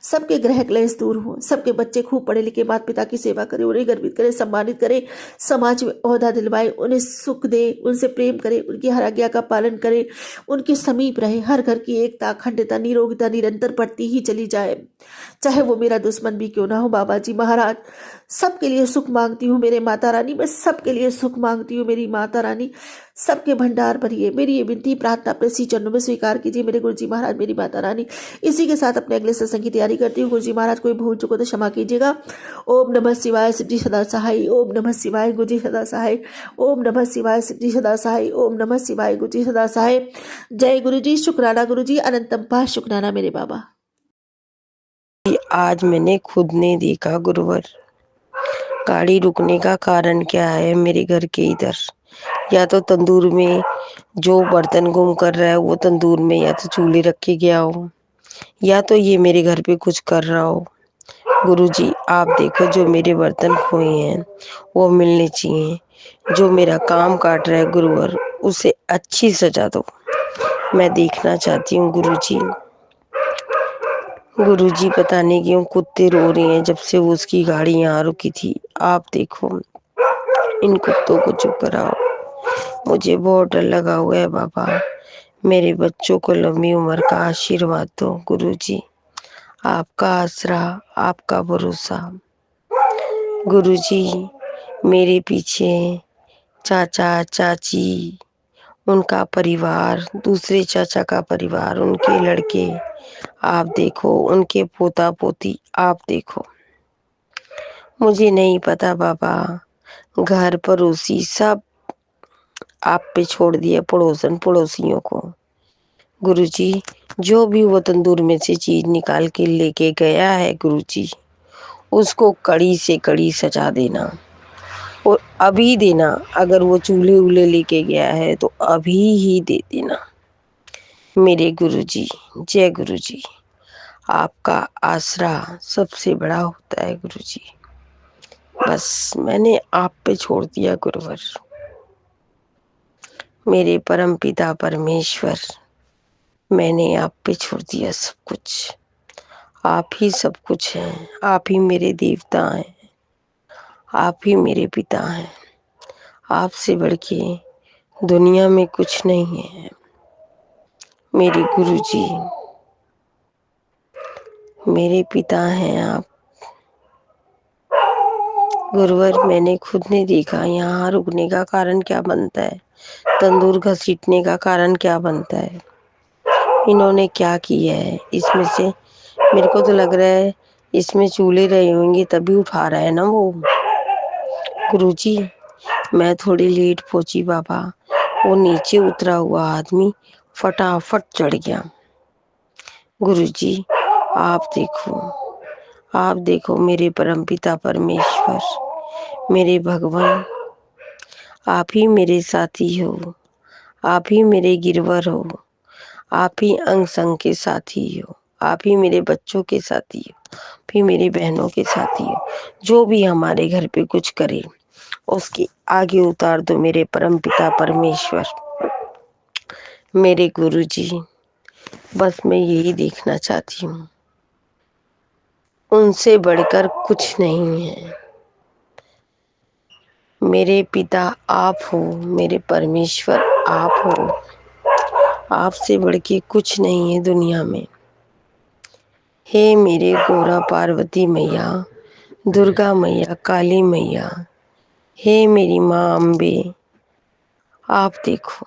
[SPEAKER 3] सबके ग्रह क्लेश दूर हो, सबके बच्चे खूब पढ़े लिखे माता पिता की सेवा करे, उन्हें गर्वित करे, सम्मानित करे, समाज में ओहदा दिलवाए, उन्हें सुख दे, उनसे प्रेम करे, उनकी हर आज्ञा का पालन करे, उनके समीप रहे, हर घर की एकता, अखंडता, निरोगिता निरंतर बढ़ती ही चली जाए, चाहे वो मेरा दुश्मन भी क्यों ना हो। बाबा जी महाराज, सबके लिए सुख मांगती हूँ मेरे माता रानी, मैं सबके लिए सुख मांगती हूँ मेरी माता रानी, सबके भंडार भरिए। मेरी ये विनती प्रार्थना अपने श्री चरणों में स्वीकार कीजिए मेरे गुरुजी महाराज, मेरी माता रानी। इसी के साथ अपने अगले सत्संग की तैयारी करती हूँ। गुरुजी महाराज कोई भूल चुको तो क्षमा कीजिएगा। ओम नमः शिवाय, सिद्धि सदा सहाय। ओम नमः शिवाय, गुरुजी सदा सहाय। ओम नमः शिवाय, सिद्धि सदा सहाय। ओम नमः शिवाय, गुरुजी सदा सहाय। जय गुरु जी, शुक्राना गुरु जी, अनंतम पार शुक्राना मेरे बाबा।
[SPEAKER 4] आज मैंने खुद ने देखा गुरुवर, गाड़ी रुकने का कारण क्या है मेरे घर के इधर? या तो तंदूर में जो बर्तन गुम कर रहा है वो तंदूर में या तो चूल्हे रख के गया हो, या तो ये मेरे घर पे कुछ कर रहा हो। गुरुजी आप देखो, जो मेरे बर्तन खोए हैं वो मिलने चाहिए। जो मेरा काम काट रहा है गुरुवर, उसे अच्छी सजा दो। मैं देखना चाहती हूँ गुरुजी। गुरुजी पता नहीं क्यों कुत्ते रो रहे हैं जब से वो उसकी गाड़ी यहाँ रुकी थी। आप देखो, इन कुत्तों को चुप कराओ। मुझे बहुत डर लगा हुआ है बाबा। मेरे बच्चों को लंबी उम्र का आशीर्वाद दो गुरुजी। आपका आसरा, आपका भरोसा। गुरुजी मेरे पीछे चाचा चाची, उनका परिवार, दूसरे चाचा का परिवार, उनके लड़के, आप देखो, उनके पोता पोती, आप देखो। मुझे नहीं पता बाबा, घर पड़ोसी सब आप पे छोड़ दिए, पड़ोसन पड़ोसियों को। गुरुजी जो भी वो तंदूर में से चीज निकाल के लेके गया है गुरुजी, उसको कड़ी से कड़ी सजा देना, और अभी देना। अगर वो चूल्हे उल्हे लेके गया है तो अभी ही दे देना मेरे गुरुजी। जय गुरुजी। आपका आसरा सबसे बड़ा होता है गुरुजी। बस मैंने आप पे छोड़ दिया गुरुवर। मेरे परम पिता परमेश्वर, मैंने आप पे छोड़ दिया सब कुछ। आप ही सब कुछ हैं, आप ही मेरे देवता हैं, आप ही मेरे पिता हैं। आपसे बढ़ के दुनिया में कुछ नहीं है मेरे गुरुजी। मेरे पिता हैं आप गुरुवर। मैंने खुद नहीं देखा यहाँ रुकने का कारण क्या बनता है, तंदूर घसीटने का कारण क्या बनता है, इन्होंने क्या किया है इसमें से। मेरे को तो लग रहा है इसमें चूल्हे रहे होंगे तभी उठा रहा है ना वो। गुरुजी मैं थोड़ी लेट पहुंची बाबा, वो नीचे उतरा हुआ आदमी फटाफट चढ़ गया। गुरुजी आप देखो, आप देखो मेरे परमपिता परमेश्वर, मेरे भगवान, आप ही मेरे साथी हो, आप ही मेरे गिरवर हो, आप ही अंग संग के साथी हो, आप ही मेरे बच्चों के साथी हो, आप ही मेरी बहनों के साथी हो। जो भी हमारे घर पे कुछ करे उसके आगे उतार दो मेरे परमपिता परमेश्वर, मेरे गुरुजी। बस मैं यही देखना चाहती हूँ, उनसे बढ़कर कुछ नहीं है। मेरे पिता आप हो, मेरे परमेश्वर आप हो, आपसे बढ़ के कुछ नहीं है दुनिया में। हे मेरे गौरा पार्वती मैया, दुर्गा मैया, काली मैया, हे मेरी माँ अम्बे, आप देखो,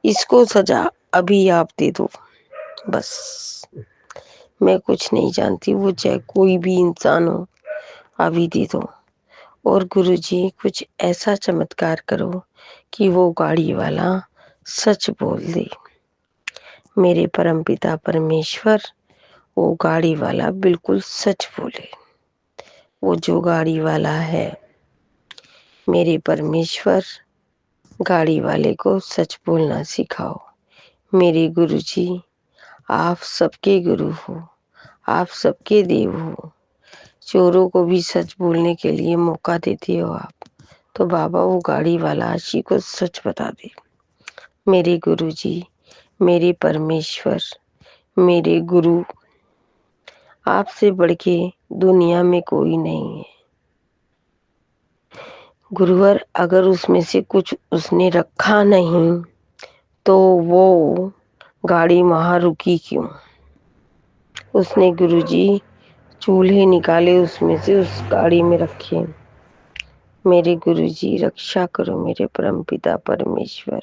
[SPEAKER 4] इसको सजा अभी आप दे दो। बस मैं कुछ नहीं जानती, वो चाहे कोई भी इंसान हो, अभी दे दो। और गुरुजी कुछ ऐसा चमत्कार करो कि वो गाड़ी वाला सच बोल दे। मेरे परमपिता परमेश्वर, वो गाड़ी वाला बिल्कुल सच बोले। वो जो गाड़ी वाला है, मेरे परमेश्वर, गाड़ी वाले को सच बोलना सिखाओ। मेरे गुरुजी आप सबके गुरु हो, आप सबके देव हो। चोरों को भी सच बोलने के लिए मौका देते हो आप, तो बाबा वो गाड़ी वाला आशी को सच बता दे। मेरे गुरुजी, मेरे परमेश्वर, मेरे गुरु, आपसे बढ़ के दुनिया में कोई नहीं है। गुरुवर अगर उसमें से कुछ उसने रखा नहीं तो वो गाड़ी वहां रुकी क्यों? उसने गुरुजी चूल्हे निकाले उसमें से, उस गाड़ी में रखे। मेरे गुरुजी रक्षा करो, मेरे परमपिता परमेश्वर,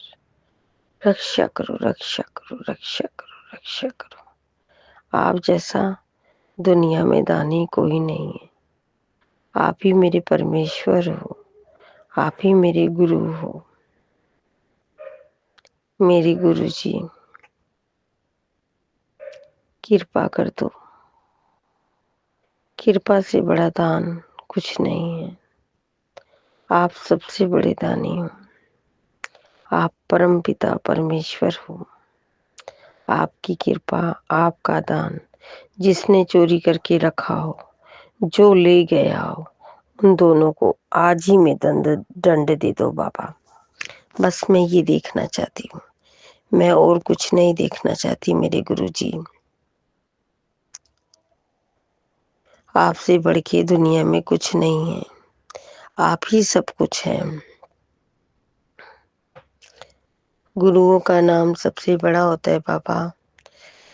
[SPEAKER 4] रक्षा करो, रक्षा करो, रक्षा करो, रक्षा करो। आप जैसा दुनिया में दानी कोई नहीं है। आप ही मेरे परमेश्वर हो, आप ही मेरे गुरु हो। मेरे गुरुजी कृपा कर दो, कृपा से बड़ा दान कुछ नहीं है। आप सबसे बड़े दानी हो। आप परम पिता परमेश्वर हो। आपकी कृपा, आपका दान, जिसने चोरी करके रखा हो, जो ले गया हो, उन दोनों को आज ही में दंड दे दो बाबा। बस मैं ये देखना चाहती हूँ, मैं और कुछ नहीं देखना चाहती मेरे गुरुजी। आपसे बढ़ के दुनिया में कुछ नहीं है, आप ही सब कुछ हैं। गुरुओं का नाम सबसे बड़ा होता है बाबा।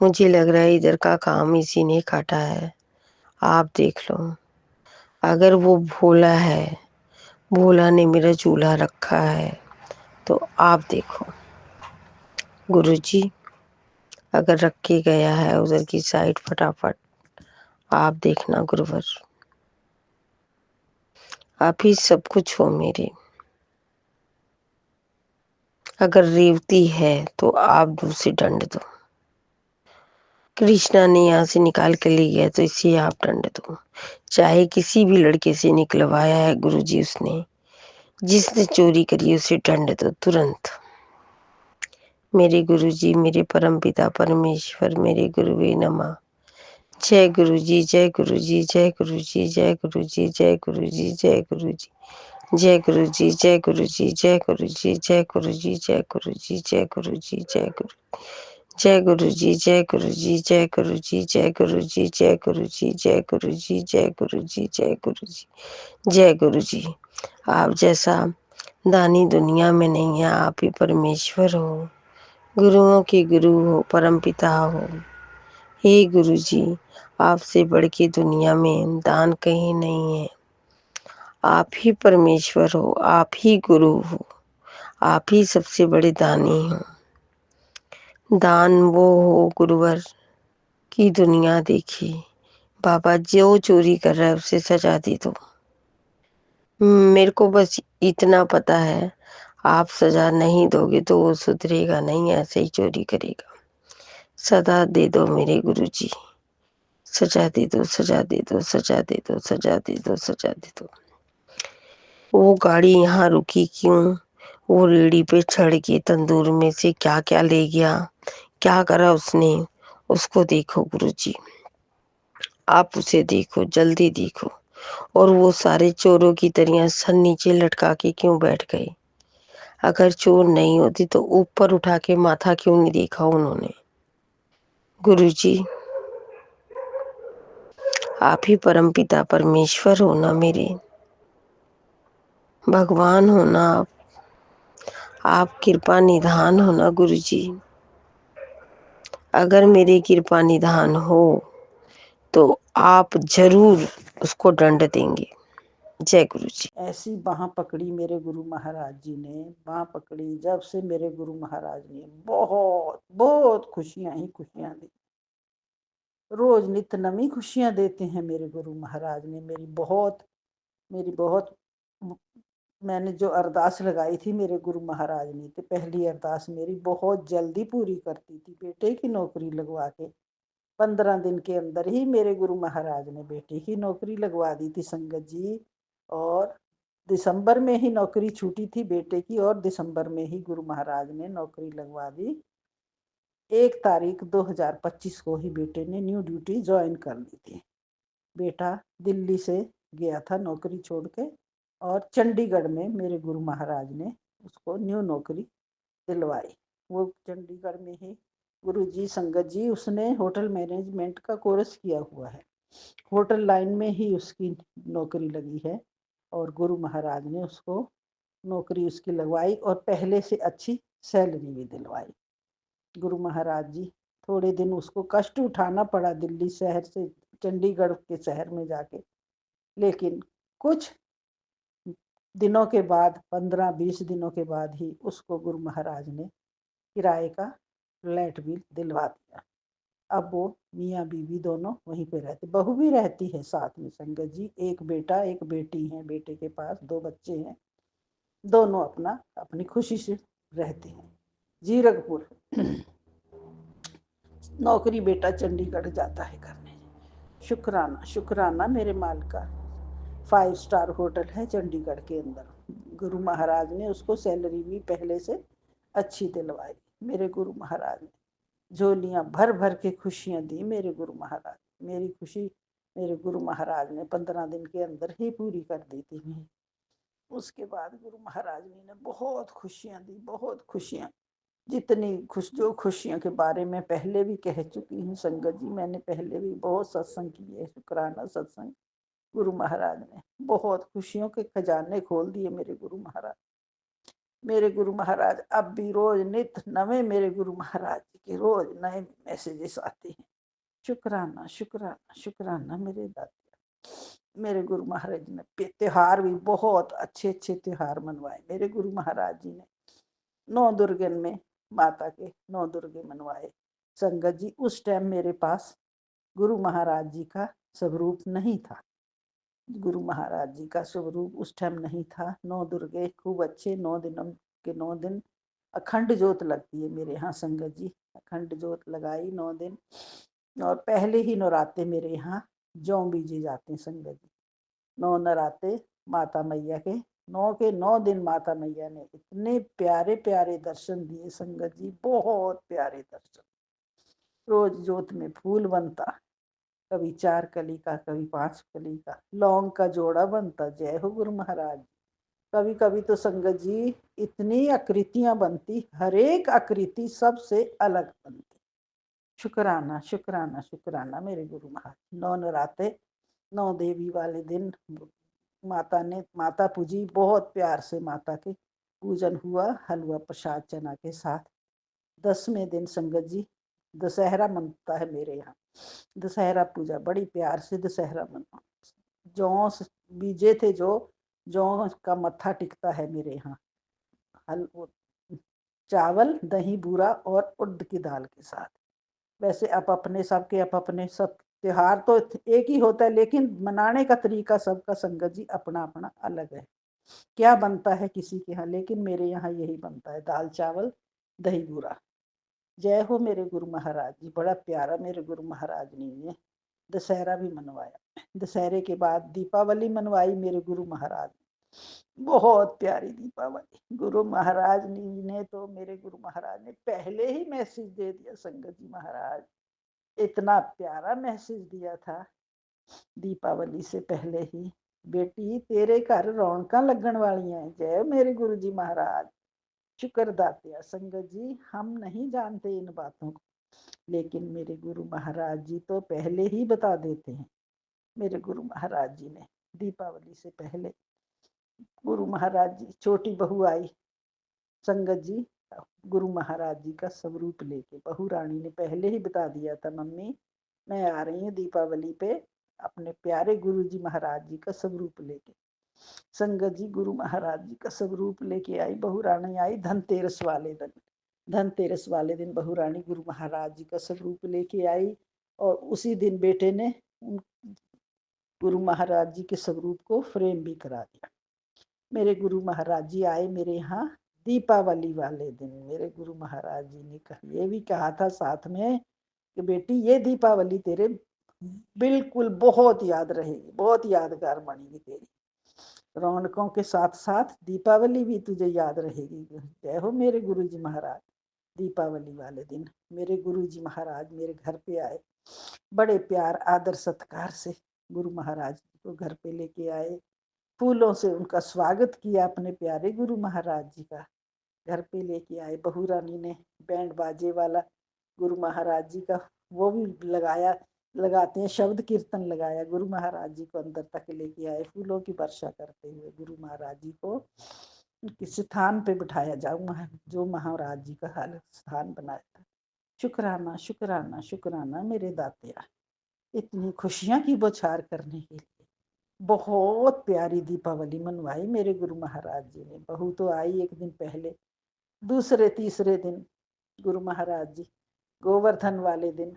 [SPEAKER 4] मुझे लग रहा है इधर का काम इसी ने काटा है। आप देख लो, अगर वो भोला है, भोला ने मेरा चूल्हा रखा है, तो आप देखो गुरुजी, अगर रख के गया है उधर की साइड फटाफट, आप देखना गुरुवर। आप ही सब कुछ हो मेरे। अगर रेवती है तो आप दूसरी दंड दो। कृष्णा ने यहाँ से निकाल के ले गया तो इसे आप दंड दो। चाहे किसी भी लड़के से निकलवाया है गुरुजी उसने, जिसने चोरी करी उसे दंड दो तुरंत। मेरे गुरुजी, मेरे परम पिता परमेश्वर, मेरे गुरुवे नमः। जय गुरुजी, जय गुरुजी, जय गुरुजी, जय गुरुजी, जय गुरुजी, जय गुरुजी, जय गुरुजी, जय गुरुजी, जय गुरुजी, जय गुरुजी, जय गुरुजी, जय गुरुजी, जय गुरु, जय गुरुजी, जय गुरुजी, जय गुरुजी, जय गुरुजी, जय गुरुजी, जय गुरुजी, जय गुरुजी, जय गुरुजी, जय गुरुजी। आप जैसा दानी दुनिया में नहीं है, आप ही परमेश्वर हो, गुरुओं के गुरु हो, परम पिता हो। हे गुरुजी, आपसे बढ़ के दुनिया में दान कहीं नहीं है। आप ही परमेश्वर हो, आप ही गुरु हो, आप ही सबसे बड़े दानी हो। दान वो हो गुरुवर की दुनिया देखी। बाबा जो चोरी कर रहा है उसे सजा दे दो। मेरे को बस इतना पता है, आप सजा नहीं दोगे तो वो सुधरेगा नहीं, ऐसे ही चोरी करेगा। सजा दे दो मेरे गुरुजी, सजा दे दो, सजा दे दो, सजा दे दो, सजा दे दो, सजा दे दो। वो गाड़ी यहाँ रुकी क्यों? वो रेड़ी पे चढ़ के तंदूर में से क्या क्या ले गया, क्या करा उसने, उसको देखो गुरुजी। आप उसे देखो, जल्दी देखो। और वो सारे चोरों की तरह सर नीचे लटका के क्यों बैठ गए? अगर चोर नहीं होती तो ऊपर उठा के माथा क्यों नहीं देखा उन्होंने? गुरुजी, आप ही परम पिता परमेश्वर हो ना मेरे, भगवान हो ना आप कृपा निधान हो ना गुरुजी। अगर मेरी कृपा निधान हो तो आप जरूर उसको दंड देंगे। जय गुरुजी।
[SPEAKER 5] ऐसी बाह पकड़ी मेरे गुरु महाराज जी ने, बाह पकड़ी जब से मेरे गुरु महाराज ने बहुत बहुत खुशियां ही खुशियां दी। रोज नित नवी खुशियां देते हैं मेरे गुरु महाराज ने। मेरी बहुत मैंने जो अरदास लगाई थी मेरे गुरु महाराज ने, तो पहली अरदास मेरी बहुत जल्दी पूरी करती थी। बेटे की नौकरी लगवा के 15 दिन के अंदर ही मेरे गुरु महाराज ने बेटे की नौकरी लगवा दी थी संगत जी। और दिसंबर में ही नौकरी छूटी थी बेटे की, और दिसंबर में ही गुरु महाराज ने नौकरी लगवा दी। 1 तारीख 2025 को ही बेटे ने न्यू ड्यूटी ज्वाइन कर ली थी। बेटा दिल्ली से गया था नौकरी छोड़ के, और चंडीगढ़ में मेरे गुरु महाराज ने उसको न्यू नौकरी दिलवाई। वो चंडीगढ़ में ही गुरुजी संगत जी, उसने होटल मैनेजमेंट का कोर्स किया हुआ है, होटल लाइन में ही उसकी नौकरी लगी है। और गुरु महाराज ने उसको नौकरी उसकी लगवाई और पहले से अच्छी सैलरी भी दिलवाई। गुरु महाराज जी, थोड़े दिन उसको कष्ट उठाना पड़ा दिल्ली शहर से चंडीगढ़ के शहर में जाके, लेकिन कुछ दिनों के बाद 15-20 दिनों के बाद ही उसको गुरु महाराज ने किराए का फ्लैट भी दिलवा दिया। अब वो मियाँ बीवी दोनों वहीं पे रहते, बहू भी रहती है साथ में संगत जी। एक बेटा एक बेटी है, बेटे के पास 2 बच्चे हैं, दोनों अपना अपनी खुशी से रहते हैं। जीरकपुर नौकरी बेटा चंडीगढ़ जाता है करने। शुक्राना शुक्राना मेरे माल का 5 स्टार होटल है चंडीगढ़ के अंदर, गुरु महाराज ने उसको सैलरी भी पहले से अच्छी दिलवाई। मेरे गुरु महाराज ने झोलियां भर भर के खुशियां दी मेरे गुरु महाराज। मेरी खुशी मेरे गुरु महाराज ने 15 दिन के अंदर ही पूरी कर दी थी मेरी। उसके बाद गुरु महाराज ने बहुत खुशियां दी, बहुत खुशियां, जितनी जो खुशियों के बारे में पहले भी कह चुकी हूँ संगत जी, मैंने पहले भी बहुत सत्संग किए, शुक्राना सत्संग। गुरु महाराज ने बहुत खुशियों के खजाने खोल दिए मेरे गुरु महाराज। मेरे गुरु महाराज अब भी रोज नित नवे मेरे गुरु महाराज जी के रोज नए मैसेजेस आते हैं। शुक्राना शुक्राना शुक्राना मेरे दाता। मेरे गुरु महाराज जी ने त्योहार भी बहुत अच्छे अच्छे त्योहार मनवाए मेरे गुरु महाराज जी ने। 9 दुर्गन में माता के 9 दुर्गे मनवाए संगत जी। उस टाइम मेरे पास गुरु महाराज जी का स्वरूप नहीं था। गुरु महाराज जी का स्वरूप उस टाइम नहीं था। 9 दुर्गे खूब अच्छे 9 दिनों के 9 दिन अखंड ज्योत लगती है मेरे यहाँ संगत जी। अखंड ज्योत लगाई 9 दिन, और पहले ही नवराते मेरे यहाँ जौ बीजे जाते हैं संगत जी। 9 नराते माता मैया के 9 के 9 दिन माता मैया ने इतने प्यारे प्यारे दर्शन दिए संगत जी, बहुत प्यारे दर्शन। रोज ज्योत में फूल बनता, कभी 4 कली का, कभी 5 कली का, लौंग का जोड़ा बनता। जय हो गुरु महाराज। कभी कभी तो संगत जी इतनी आकृतियां बनती, हर एक आकृति सबसे अलग बनती। शुक्राना शुक्राना शुक्राना मेरे गुरु महाराज। 9 नराते 9 देवी वाले दिन माता पूजी, बहुत प्यार से माता के पूजन हुआ, हलवा प्रसाद चना के साथ। 10वें दिन संगत जी दशहरा मनता है मेरे यहाँ। दशहरा पूजा बड़ी प्यार से दशहरा मना। जौ बीजे थे, जौ का मत्था टिकता है मेरे यहाँ चावल दही बूरा और उड़द की दाल के साथ। वैसे अपने सब त्योहार तो एक ही होता है, लेकिन मनाने का तरीका सबका संगत जी अपना अपना अलग है। क्या बनता है किसी के यहाँ, लेकिन मेरे यहाँ यही बनता है, दाल चावल दही बूरा। जय हो मेरे गुरु महाराज जी। बड़ा प्यारा मेरे गुरु महाराज ने दशहरा भी मनवाया। दशहरे के बाद दीपावली मनवाई मेरे गुरु महाराज। बहुत प्यारी दीपावली। गुरु महाराज ने तो मेरे गुरु महाराज ने पहले ही मैसेज दे दिया संगत जी। महाराज इतना प्यारा मैसेज दिया था दीपावली से पहले ही, बेटी तेरे घर रौनकां लगन वाली हैं। जय मेरे गुरु जी महाराज। शुक्र दातिया संगत जी, हम नहीं जानते इन बातों को, लेकिन मेरे गुरु महाराज जी तो पहले ही बता देते हैं। मेरे गुरु महाराज जी ने दीपावली से पहले, गुरु महाराज जी छोटी बहू आई संगत जी, गुरु महाराज जी का स्वरूप लेके। बहू रानी ने पहले ही बता दिया था, मम्मी मैं आ रही हूँ दीपावली पे अपने प्यारे गुरु जी महाराज जी का स्वरूप लेके। संगत जी गुरु महाराज जी का स्वरूप लेके आई। बहू रानी आई धनतेरस वाले दिन। धनतेरस वाले दिन बहू रानी गुरु महाराज जी का स्वरूप लेके आई, और उसी दिन बेटे ने गुरु महाराज जी के स्वरूप को फ्रेम भी करा दिया। मेरे गुरु महाराज जी आए मेरे यहाँ दीपावली वाले दिन। मेरे गुरु महाराज जी ने ये भी कहा था साथ में कि बेटी ये दीपावली तेरे बिल्कुल बहुत याद रहेगी, बहुत यादगार बनेगी तेरी। रौनकों के साथ साथ दीपावली भी तुझे याद रहेगी। जय हो मेरे गुरु जी महाराज। दीपावली वाले दिन मेरे गुरु जी महाराज मेरे घर पे आए, बड़े प्यार आदर सत्कार से गुरु महाराज को घर पे लेके आए, फूलों से उनका स्वागत किया अपने प्यारे गुरु महाराज जी का। घर पे लेके आए, बहू रानी ने बैंड बाजे वाला गुरु महाराज जी का वो भी लगाते हैं, शब्द कीर्तन लगाया, गुरु महाराज जी को अंदर तक लेके आए, फूलों की वर्षा करते हुए गुरु महाराज जी को किस स्थान पे बिठाया जो महाराज जी का हाल स्थान बनाया था। शुक्राना शुक्राना शुक्राना मेरे दातिया, इतनी खुशियां की बौछार करने के लिए। बहुत प्यारी दीपावली मनवाई मेरे गुरु महाराज जी ने। बहू तो आई एक दिन पहले, दूसरे तीसरे दिन गुरु महाराज जी गोवर्धन वाले दिन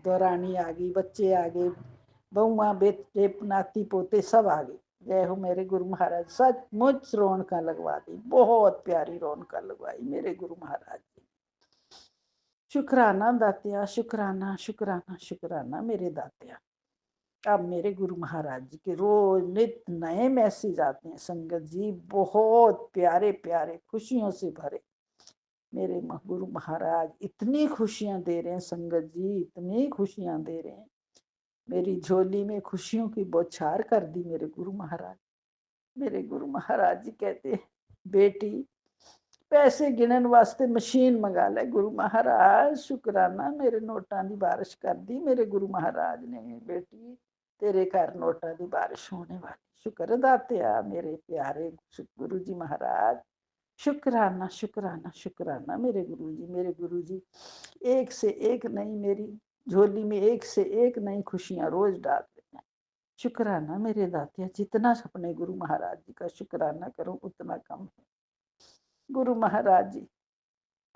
[SPEAKER 5] दौरानी आ गई, बच्चे आ गए, बहुआ बेटे नाती पोते सब आ गए। जय हो मेरे गुरु महाराज। सचमुच रौनकां लगवा दी, बहुत प्यारी रौनकां लगवाई मेरे गुरु महाराज जी। शुक्राना दातिया, शुक्राना शुक्राना शुक्राना मेरे दातिया। अब मेरे गुरु महाराज जी के रोज नित नए मैसेज आते हैं संगत जी, बहुत प्यारे प्यारे, खुशियों से भरे। मेरे गुरु महाराज इतनी खुशियां दे रहे हैं संगत जी, इतनी खुशियां दे रहे हैं। मेरी झोली में खुशियों की बौछार कर दी मेरे गुरु महाराज। मेरे गुरु महाराज जी कहते, बेटी पैसे गिनन वास्ते मशीन मंगा ले गुरु महाराज, शुक्राना मेरे नोटा की बारिश कर दी मेरे गुरु महाराज ने। बेटी तेरे घर नोटा की बारिश होने वाली, शुक्र दातिया मेरे प्यारे गुरु जी महाराज। शुक्राना शुक्राना शुक्राना मेरे गुरु जी। मेरे गुरु जी एक से एक नई, मेरी झोली में एक से एक नई खुशियां रोज डाल रहे हैं। शुक्राना मेरे दातिया, जितना अपने गुरु महाराज जी का शुक्राना करूं उतना कम है। गुरु महाराज जी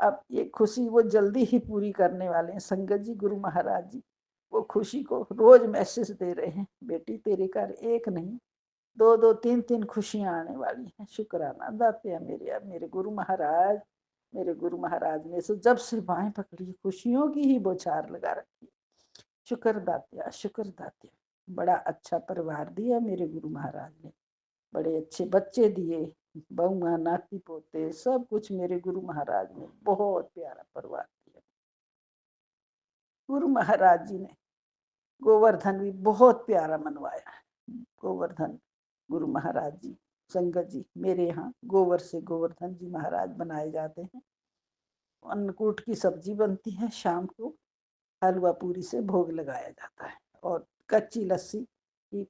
[SPEAKER 5] अब ये खुशी वो जल्दी ही पूरी करने वाले हैं संगत जी। गुरु महाराज जी वो खुशी को रोज मैसेज दे रहे हैं, बेटी तेरे घर एक नहीं दो दो तीन तीन खुशियां आने वाली हैं। शुक्राना दातिया मेरे, अब मेरे गुरु महाराज। मेरे गुरु महाराज ने तो जब से बाहें पकड़ी खुशियों की ही बौछार लगा रखी। शुक्र दातिया शुक्र दातिया, बड़ा अच्छा परिवार दिया मेरे गुरु महाराज ने, बड़े अच्छे बच्चे दिए, बहुआ नाती पोते सब कुछ मेरे गुरु महाराज ने, बहुत प्यारा परिवार दिया। गुरु महाराज जी ने गोवर्धन भी बहुत प्यारा मनवाया। गोवर्धन गुरु महाराज जी, संगत जी मेरे यहाँ गोबर से गोवर्धन जी महाराज बनाए जाते हैं। अन्नकूट की सब्जी बनती है, शाम को हलवा पूरी से भोग लगाया जाता है, और कच्ची लस्सी की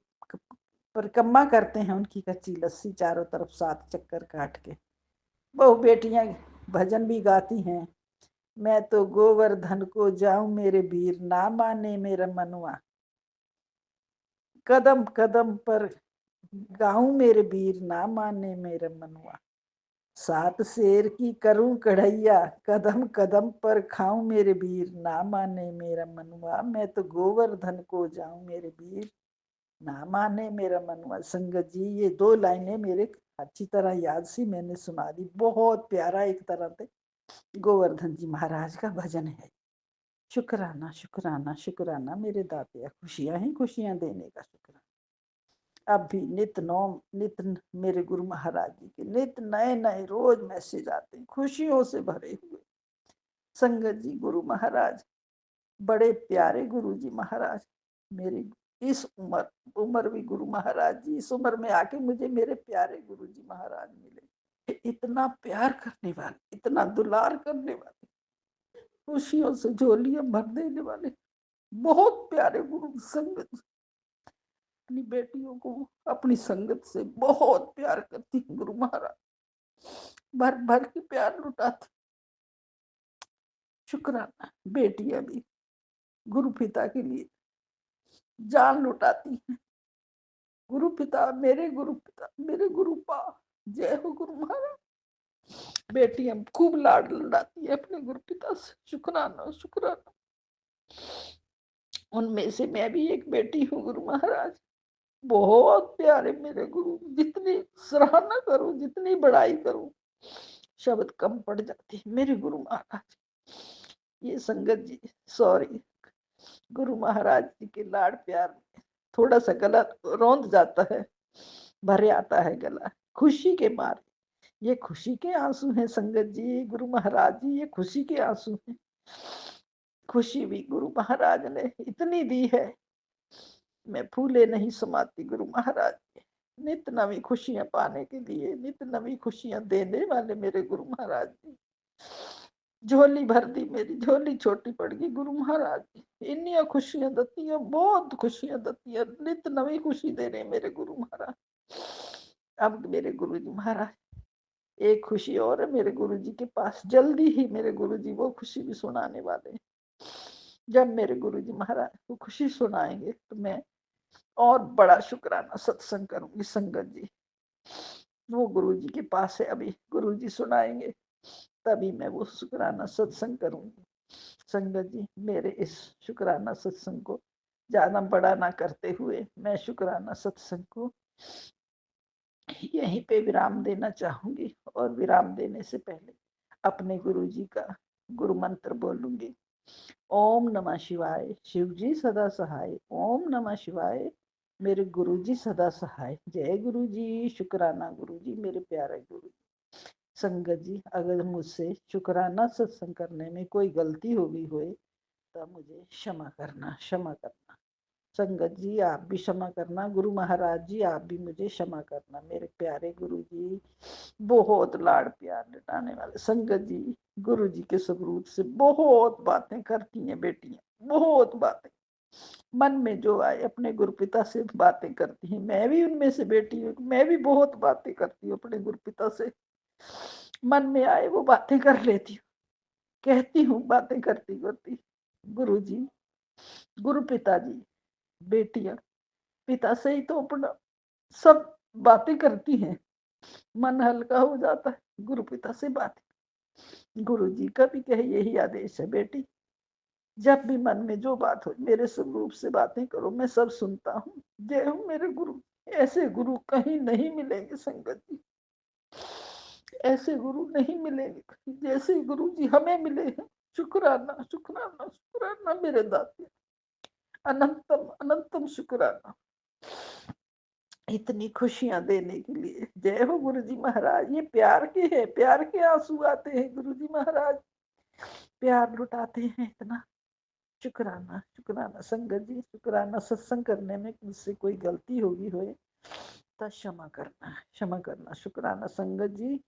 [SPEAKER 5] परिक्रमा करते हैं उनकी कच्ची लस्सी चारों तरफ 7 चक्कर काट के। बहु बेटियां भजन भी गाती हैं, मैं तो गोवर्धन को जाऊं मेरे वीर, ना माने मेरा मनुआ, कदम कदम पर गाऊं मेरे वीर, ना माने मेरा मनुआ, 7 शेर की करूं कढ़ैया, कदम कदम पर खाऊं मेरे वीर, ना माने मेरा मनुआ, मैं तो गोवर्धन को जाऊं मेरे वीर, ना माने मेरा मनुआ। संगत जी ये 2 लाइनें मेरे अच्छी तरह याद सी, मैंने सुना दी। बहुत प्यारा एक तरह से गोवर्धन जी महाराज का भजन है। शुक्राना शुक्राना शुक्राना मेरे दातिया, खुशियां ही खुशियां देने का शुक्राना। अब भी नित नौ नित मेरे गुरु महाराज जी के नित नए नए रोज मैसेज आते हैं खुशियों से भरे हुए। संगत जी गुरु महाराज बड़े प्यारे गुरु जी महाराज, मेरी इस उम्र भी गुरु महाराज जी, इस उम्र में आके मुझे मेरे प्यारे गुरु जी महाराज मिले। इतना प्यार करने वाले, इतना दुलार करने वाले, खुशियों से झोलियां भर देने वाले, बहुत प्यारे गुरु। संगत अपनी बेटियों को अपनी संगत से बहुत प्यार करती गुरु महाराज, भर भर के प्यार लुटाते। शुक्राना बेटियां भी गुरु पिता के लिए जान लुटाती हैं। गुरु पिता मेरे गुरु पा, जय हो गुरु महाराज। बेटियां खूब लाड लड़ाती है अपने गुरु पिता से। शुक्राना शुक्राना, उनमें से मैं भी एक बेटी हूँ गुरु महाराज। बहुत प्यारे मेरे गुरु, जितनी सराहना करूं जितनी बड़ाई करूं शब्द कम पड़ जाते हैं मेरे गुरु महाराज। ये संगत जी सॉरी, गुरु महाराज जी के लाड प्यार में थोड़ा सा गला रौंद जाता है, भरे आता है गला खुशी के मारे। ये खुशी के आंसू हैं संगत जी, गुरु महाराज जी ये खुशी के आंसू हैं। खुशी भी गुरु महाराज ने इतनी दी है, मैं फूले नहीं समाती गुरु महाराज जी। नित नवी खुशियां पाने के लिए, नित नवी खुशियां देने वाले मेरे गुरु महाराज जी। झोली भर दी मेरी, झोली छोटी पड़ गई गुरु महाराज जी। इन्निया खुशियां दतियां, बहुत खुशियां दतियां, नित नवी खुशी दे रहे मेरे गुरु महाराज। अब मेरे गुरु जी महाराज एक खुशी और है मेरे गुरु जी के पास, जल्दी ही मेरे गुरु जी वो खुशी भी सुनाने वाले हैं। जब मेरे गुरु जी महाराज वो खुशी सुनाएंगे तो मैं और बड़ा शुक्राना सत्संग करूंगी संगत जी। वो गुरु जी के पास है, अभी गुरु जी सुनाएंगे तभी मैं वो शुक्राना सत्संग करूंगी। संगत जी मेरे इस शुक्राना सत्संग को ज्यादा बड़ा ना करते हुए मैं शुक्राना सत्संग को यहीं पे विराम देना चाहूंगी। और विराम देने से पहले अपने गुरु जी का गुरु मंत्र बोलूंगी। ओम नमः शिवाय। शिव जी सदा सहाय। ओम नमः शिवाय। मेरे गुरु जी सदा सहाय। जय गुरु जी। शुक्राना गुरु जी, मेरे प्यारे गुरु जी। संगत जी, अगर मुझसे शुक्राना सत्संग करने में कोई गलती हो गई होए तो मुझे क्षमा करना, क्षमा करना। संगत जी, आप भी क्षमा करना। गुरु महाराज जी, आप भी मुझे क्षमा करना। मेरे प्यारे गुरु जी, बहुत लाड़ प्यार लुटाने वाले संगत जी, गुरु जी के स्वरूप से बहुत बातें करती हैं बेटियां, बहुत बातें मन में जो आए अपने गुरुपिता से बातें करती हैं। मैं भी उनमें से बेटी हूँ, मैं भी बहुत बातें करती हूँ अपने गुरुपिता से। मन में आए वो बातें कर लेती हूँ, कहती हूँ बातें करती करती। गुरु जी, गुरु पिताजी, बेटियां पिता से ही तो अपना सब बातें करती हैं, मन हल्का हो जाता है गुरु पिता से बात। गुरु जी का भी कहे यही आदेश है, बेटी जब भी मन में जो बात हो मेरे स्वरूप से बातें करो, मैं सब सुनता हूँ। जय हो मेरे गुरु। ऐसे गुरु कहीं नहीं मिलेंगे संगत जी, ऐसे गुरु नहीं मिलेंगे कहीं, जैसे गुरु जी हमें मिले हैं। शुक्राना शुक्राना शुक्राना मेरे दाते, अनंतम अनंतम शुक्राना इतनी खुशियां देने के लिए। जय हो गुरु जी महाराज। ये प्यार के हैं, प्यार के आंसू आते हैं गुरु जी महाराज, प्यार लुटाते हैं इतना। शुक्राना शुक्राना संगत जी, शुक्राना। सत्संग करने में मुझसे कोई गलती होगी होए तो क्षमा करना, क्षमा करना। शुक्राना संगत जी।